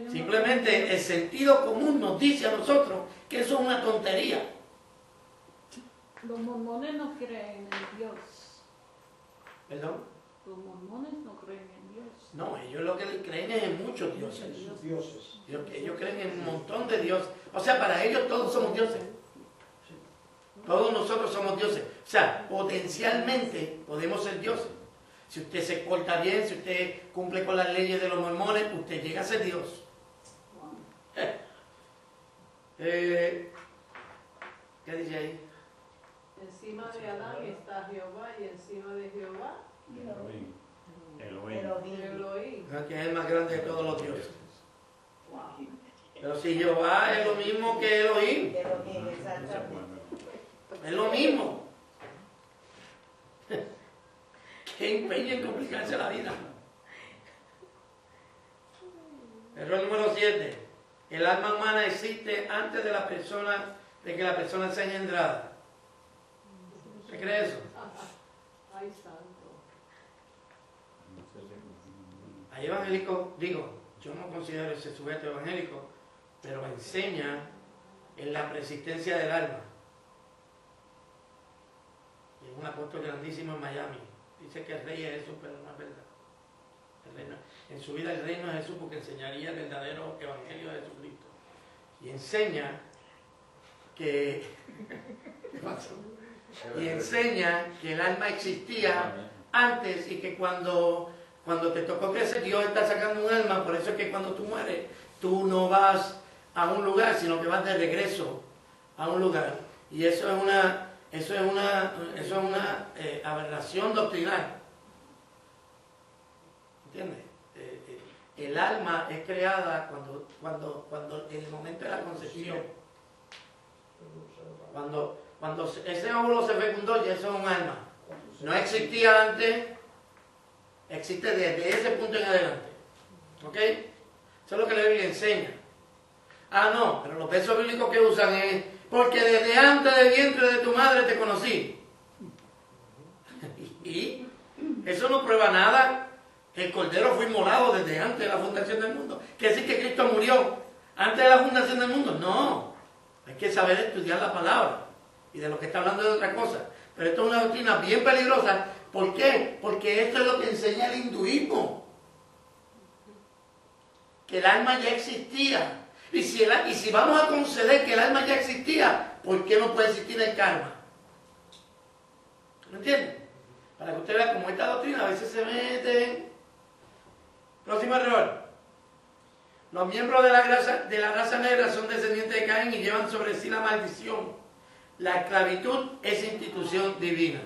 Simplemente el sentido común nos dice a nosotros que eso es una tontería. Los mormones no creen en Dios. ¿Perdón? Los mormones no creen en Dios. No, ellos lo que creen es en muchos dioses. Ellos creen en un montón de dioses. O sea, para ellos todos somos dioses. Todos nosotros somos dioses. O sea, potencialmente podemos ser dioses. Si usted se porta bien, si usted cumple con las leyes de los mormones, usted llega a ser Dios. ¿Qué dice ahí? Encima de Adán está Jehová y encima de Jehová Elohim. Que es el más grande de todos los dioses. Pero si Jehová es lo mismo que Elohim. Es lo mismo. Qué empeño en complicarse la vida. Error número 7. El alma humana existe antes de que la persona sea engendrada. ¿Usted cree eso? Ay, santo. Hay evangélicos, yo no considero ese sujeto evangélico, pero enseña en la persistencia del alma. Y es un apóstol grandísimo en Miami. Dice que el rey es Jesús, pero no es verdad. En su vida el rey no es Jesús porque enseñaría el verdadero evangelio de Jesucristo. Y enseña que... ¿Qué pasó? Y enseña que el alma existía antes y que cuando te tocó crecer, Dios está sacando un alma. Por eso es que cuando tú mueres, tú no vas a un lugar, sino que vas de regreso a un lugar. Y eso es una aberración doctrinal. ¿Entiendes? El alma es creada cuando en el momento de la concepción. Cuando ese óvulo se fecundó, ya eso es un alma. No existía antes, existe desde ese punto en adelante. ¿Ok? Eso es lo que la Biblia enseña. Ah, no, pero los versos bíblicos que usan es porque desde antes del vientre de tu madre te conocí. Y eso no prueba nada. El Cordero fue inmolado desde antes de la fundación del mundo. ¿Quiere decir que Cristo murió antes de la fundación del mundo? No. Hay que saber estudiar la palabra. Y de lo que está hablando de otra cosa. Pero esto es una doctrina bien peligrosa. ¿Por qué? Porque esto es lo que enseña el hinduismo. Que el alma ya existía. Y si vamos a conceder que el alma ya existía, ¿por qué no puede existir el karma? ¿Me entienden? Para que usted vea cómo esta doctrina a veces se mete. Próximo error. Los miembros de la raza negra son descendientes de Caín y llevan sobre sí la maldición. La esclavitud es institución divina.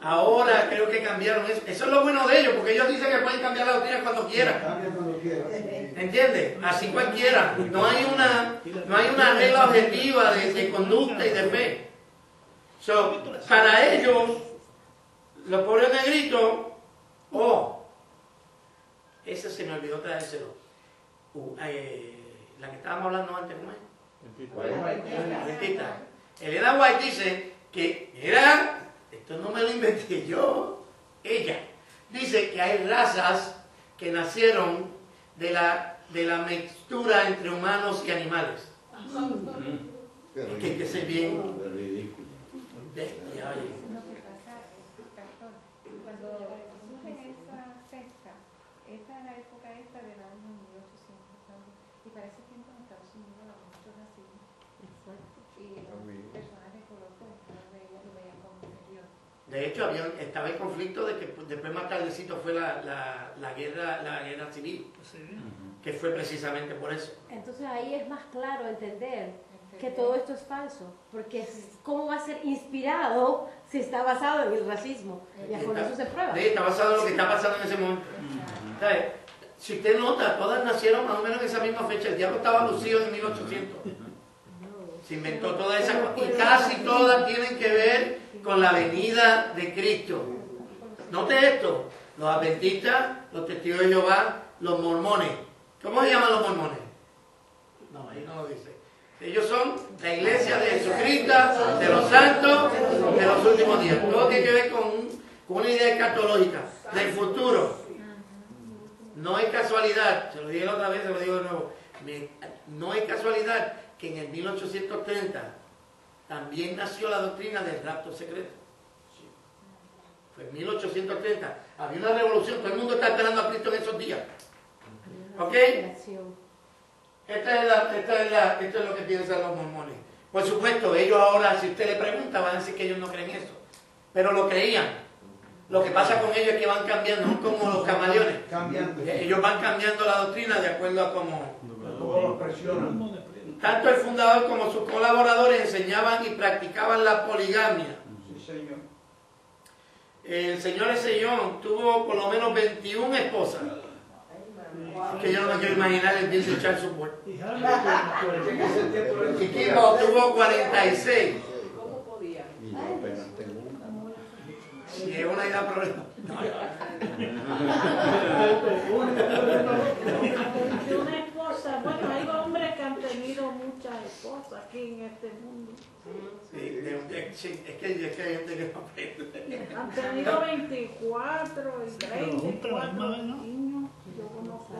Ahora creo que cambiaron eso. Eso es lo bueno de ellos, porque ellos dicen que pueden cambiar la doctrina cuando quieran. Cambia cuando quieras. ¿Entiendes? Así cualquiera. No hay una regla objetiva de conducta y de fe. So, para ellos, los pobres negritos, ese se me olvidó traérselo. La que estábamos hablando antes, ¿cómo es? Adventista. Elena White dice que esto no me lo inventé yo, ella dice que hay razas que nacieron de la mixtura entre humanos y animales. Que hay que ser bien bestia, oye. Cuando surgen esa secta, esta es la época esta del año 1800, y parece que en Estados Unidos había mucho racismo. Y los personajes de color pues lo veían como inferior. De hecho, estaba el conflicto de que después más tardecito fue la guerra civil, que fue precisamente por eso. Entonces ahí es más claro entender que todo esto es falso, porque ¿cómo va a ser inspirado si está basado en el racismo? Y con eso se prueba. Está basado en lo que está pasando en ese momento. ¿Sabes? Si usted nota, todas nacieron más o menos en esa misma fecha. El diablo estaba lucido en 1800. Se inventó toda esa cosa. Y casi todas tienen que ver con la venida de Cristo. Note esto. Los adventistas, los testigos de Jehová, los mormones. ¿Cómo se llaman los mormones? No, ahí no lo dice. Ellos son la iglesia de Jesucristo, de los santos, de los últimos días. Todo tiene que ver con una idea escatológica del futuro. No es casualidad, se lo dije la otra vez, se lo digo de nuevo. No es casualidad que en el 1830 también nació la doctrina del rapto secreto. Fue en 1830. Había una revolución, todo el mundo está esperando a Cristo en esos días. ¿Ok? Esto es lo que piensan los mormones. Por supuesto, ellos ahora, si usted le pregunta, van a decir que ellos no creen eso. Pero lo creían. Lo que pasa con ellos es que van cambiando, no como los camaleones. Ellos van cambiando la doctrina de acuerdo a cómo los presionan. Tanto el fundador como sus colaboradores enseñaban y practicaban la poligamia. Sí, señor. El señor Essellón tuvo por lo menos 21 esposas. Que yo no me quiero imaginar el bill de Charles Support. Chiquimbo tuvo 46. ¿Cómo podía? Si es una idea problema. Una esposa, bueno, hay hombres que han tenido muchas esposas aquí en este mundo. Sí, es que hay gente que no aprende. Han tenido 24 y 34 niños. Yo conozco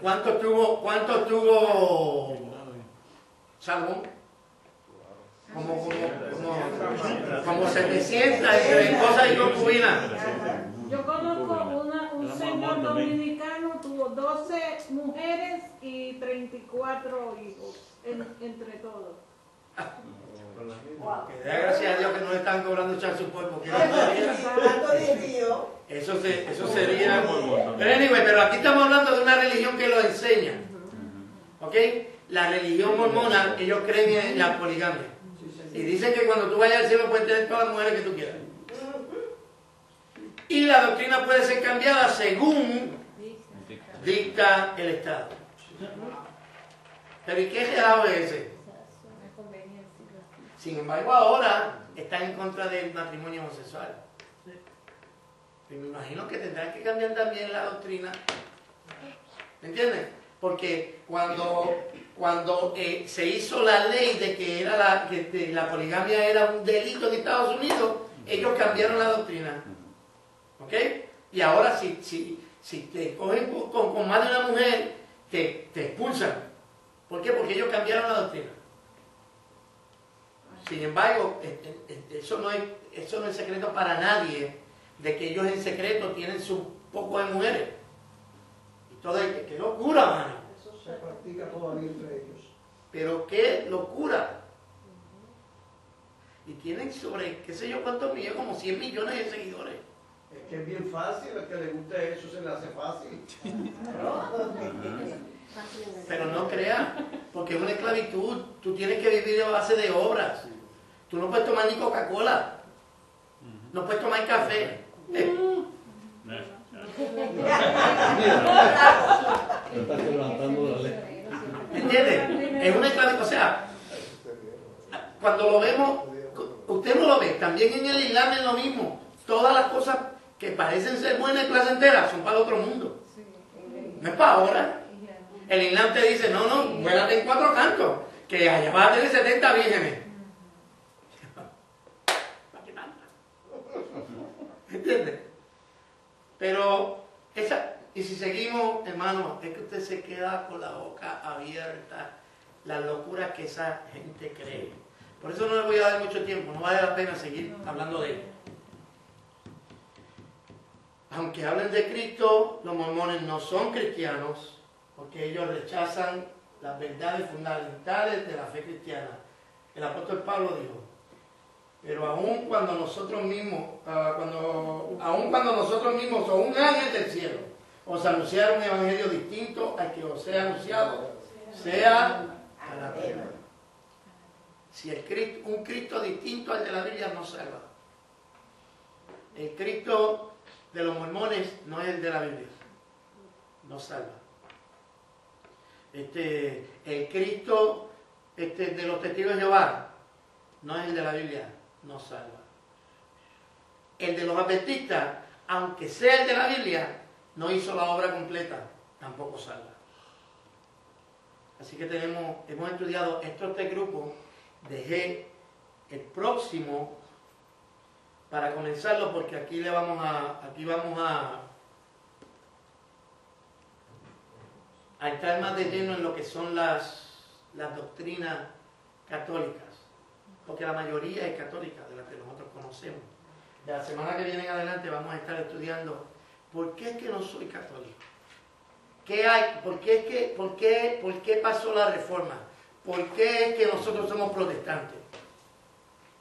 ¿Cuánto tuvo Salmón? Como 700 entre esposas y concubinas. Yo conozco un señor dominicano, tuvo 12 mujeres y 34 hijos, entre todos. Que da gracias a Dios que no le están cobrando echar su polvo. Eso sería. Pero anyway, pero aquí estamos hablando de una religión que lo enseña. ¿Ok? La religión mormona, ellos creen en la poligamia. Y dicen que cuando tú vayas al cielo puedes tener todas las mujeres que tú quieras. Y la doctrina puede ser cambiada según dicta el Estado. Pero ¿y qué relado es ese? Sin embargo, ahora están en contra del matrimonio homosexual. Y me imagino que tendrán que cambiar también la doctrina. ¿Entienden? Porque cuando se hizo la ley de que la poligamia era un delito en Estados Unidos, ellos cambiaron la doctrina. ¿Ok? Y ahora si te cogen con más de una mujer, te expulsan. ¿Por qué? Porque ellos cambiaron la doctrina. Sin embargo, eso no es secreto para nadie, de que ellos en secreto tienen su poco de mujeres. Y todo qué locura, mano. Eso se practica todavía entre ellos. Pero qué locura. Y tienen sobre, qué sé yo cuántos millones, como 100 millones de seguidores. Es que es bien fácil, el que le guste eso se le hace fácil. Pero no creas, porque es una esclavitud. Tú tienes que vivir a base de obras. Tú no puedes tomar ni Coca-Cola. No puedes tomar café. Está quebrantando la ley. ¿Entiendes? Es una esclavitud. O sea, cuando lo vemos, usted no lo ve. También en el Islam es lo mismo. Todas las cosas que parecen ser buenas y placenteras son para el otro mundo. No es para ahora. El Islam te dice, no, muérate en 4 cantos, que allá vas a tener 70 vírgenes. ¿Entiendes? Pero, y si seguimos, hermano, es que usted se queda con la boca abierta, las locuras que esa gente cree. Por eso no le voy a dar mucho tiempo, no vale la pena seguir hablando de ello. Aunque hablen de Cristo, los mormones no son cristianos, porque ellos rechazan las verdades fundamentales de la fe cristiana. El apóstol Pablo dijo, pero aun cuando nosotros mismos, o un ángel del cielo, os anunciaron un evangelio distinto al que os sea anunciado, sea anatema. Si un Cristo distinto al de la Biblia no salva. El Cristo de los mormones no es el de la Biblia, no salva. El Cristo de los testigos de Jehová no es el de la Biblia, no salva. El de los adventistas, aunque sea el de la Biblia, no hizo la obra completa, tampoco salva. Así que hemos estudiado estos 3 grupos. Dejé el próximo para comenzarlo porque aquí vamos a entrar más de lleno en lo que son las doctrinas católicas, porque la mayoría es católica de las que nosotros conocemos. De la semana que viene en adelante vamos a estar estudiando por qué es que no soy católico, qué hay, por qué pasó la reforma, por qué es que nosotros somos protestantes,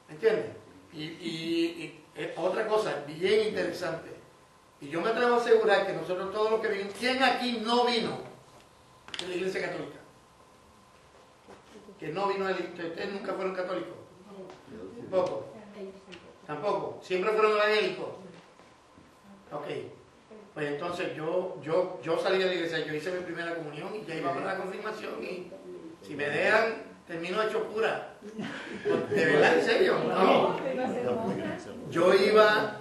¿entiendes? Y otra cosa bien interesante, y yo me atrevo a asegurar que nosotros todos los que vinimos, ¿quién aquí no vino de la Iglesia Católica? Que no vino, que ustedes nunca fueron católicos. Tampoco. Tampoco. Siempre fueron evangélicos. Ok. Pues entonces yo salí de la iglesia, yo hice mi primera comunión y ya iba para la confirmación y si me dejan, termino hecho cura. ¿De verdad? ¿En serio? No. Yo iba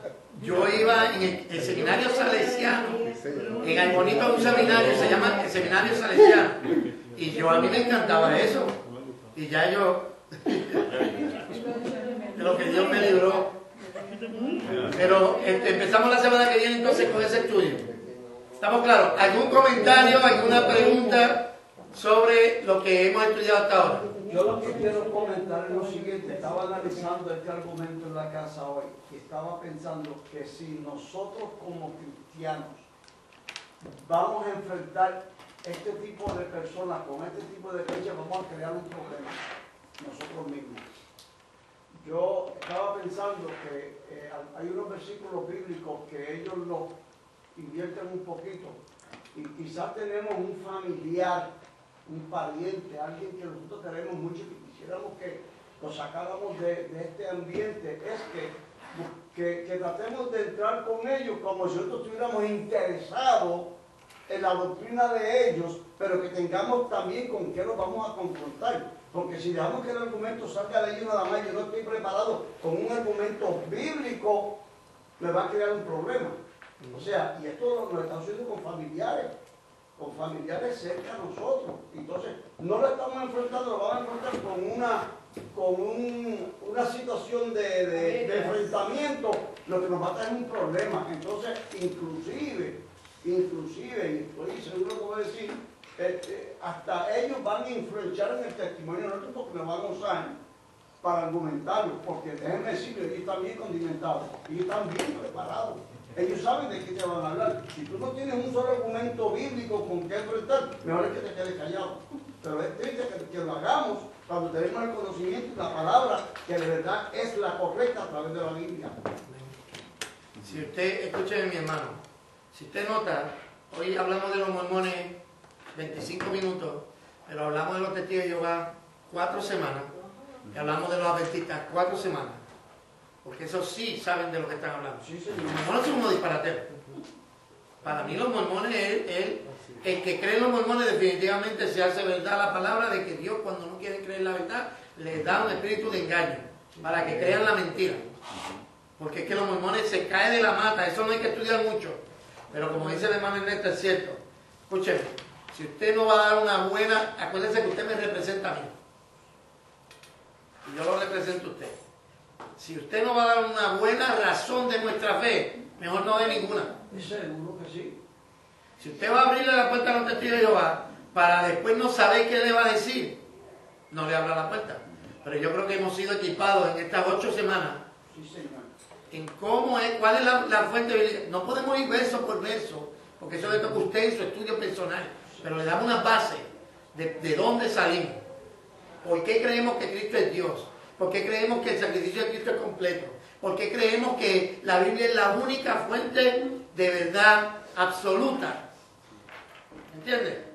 en el seminario salesiano. En Albonito un seminario, se llama el seminario salesiano. Y a mí me encantaba eso. Y ya yo, de lo que Dios me libró. Pero empezamos la semana que viene entonces con ese estudio. ¿Estamos claros? ¿Algún comentario, alguna pregunta sobre lo que hemos estudiado hasta ahora? Yo lo que quiero comentar es lo siguiente. Estaba analizando este argumento en la casa hoy y estaba pensando que si nosotros como cristianos vamos a enfrentar este tipo de personas con este tipo de creencias, vamos a crear un problema nosotros mismos. Yo estaba pensando que hay unos versículos bíblicos que ellos los invierten un poquito y quizás tenemos un familiar, un pariente, alguien que nosotros queremos mucho y que quisiéramos que lo sacáramos de este ambiente, es que tratemos de entrar con ellos como si nosotros estuviéramos interesados en la doctrina de ellos, pero que tengamos también con qué los vamos a confrontar. Porque si dejamos que el argumento salga de ellos nada más, yo no estoy preparado con un argumento bíblico, me va a crear un problema. O sea, y esto lo estamos haciendo con familiares cerca a nosotros. Entonces, no lo estamos enfrentando, lo vamos a enfrentar con una situación de enfrentamiento, lo que nos va a traer un problema. Entonces, inclusive, y estoy seguro que voy a decir, hasta ellos van a influenciar en el testimonio nuestro porque nos van a usar para argumentarlo, porque déjenme decirlo, ellos están bien condimentados, ellos están bien preparados, ellos saben de qué te van a hablar. Si tú no tienes un solo argumento bíblico con qué enfrentar, mejor es que te quedes callado. Pero es triste que lo hagamos cuando tenemos el conocimiento y la palabra que de verdad es la correcta a través de la Biblia. Si usted, escuche mi hermano, si usted nota, hoy hablamos de los mormones 25 minutos, pero hablamos de los testigos de Jehová 4 semanas, y hablamos de los adventistas 4 semanas. porque esos sí saben de lo que están hablando. Sí, señor. Los mormones son unos disparateros. Para mí los mormones, el que cree en los mormones definitivamente se hace verdad la palabra de que Dios, cuando no quiere creer la verdad, les da un espíritu de engaño para que crean la mentira. Porque es que los mormones se caen de la mata, eso no hay que estudiar mucho. Pero como dice el hermano Ernesto, es cierto. Escúcheme, si usted no va a dar una buena, acuérdese que usted me representa a mí. Y yo lo represento a usted. Si usted no va a dar una buena razón de nuestra fe, mejor no dé ninguna. Seguro que sí. Si usted va a abrirle la puerta a los testigos de Jehová para después no saber qué le va a decir, no le abra la puerta. Pero yo creo que hemos sido equipados en estas 8 semanas Sí, señor. en cómo es, cuál es la fuente bíblica. No podemos ir verso por verso, porque eso le toca a usted en su estudio personal, pero le damos una base de dónde salimos. ¿Por qué creemos que Cristo es Dios? ¿Por qué creemos que el sacrificio de Cristo es completo? ¿Por qué creemos que la Biblia es la única fuente de verdad absoluta? ¿Entiende?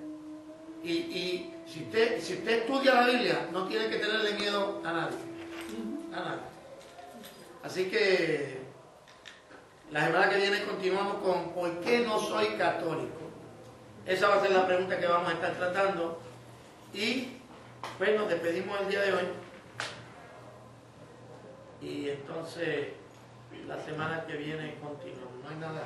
Y si usted estudia la Biblia, no tiene que tenerle miedo a nadie. A nadie. Así que la semana que viene continuamos con ¿por qué no soy católico? Esa va a ser la pregunta que vamos a estar tratando. Y pues nos despedimos el día de hoy. Y entonces la semana que viene continuamos. No hay nada.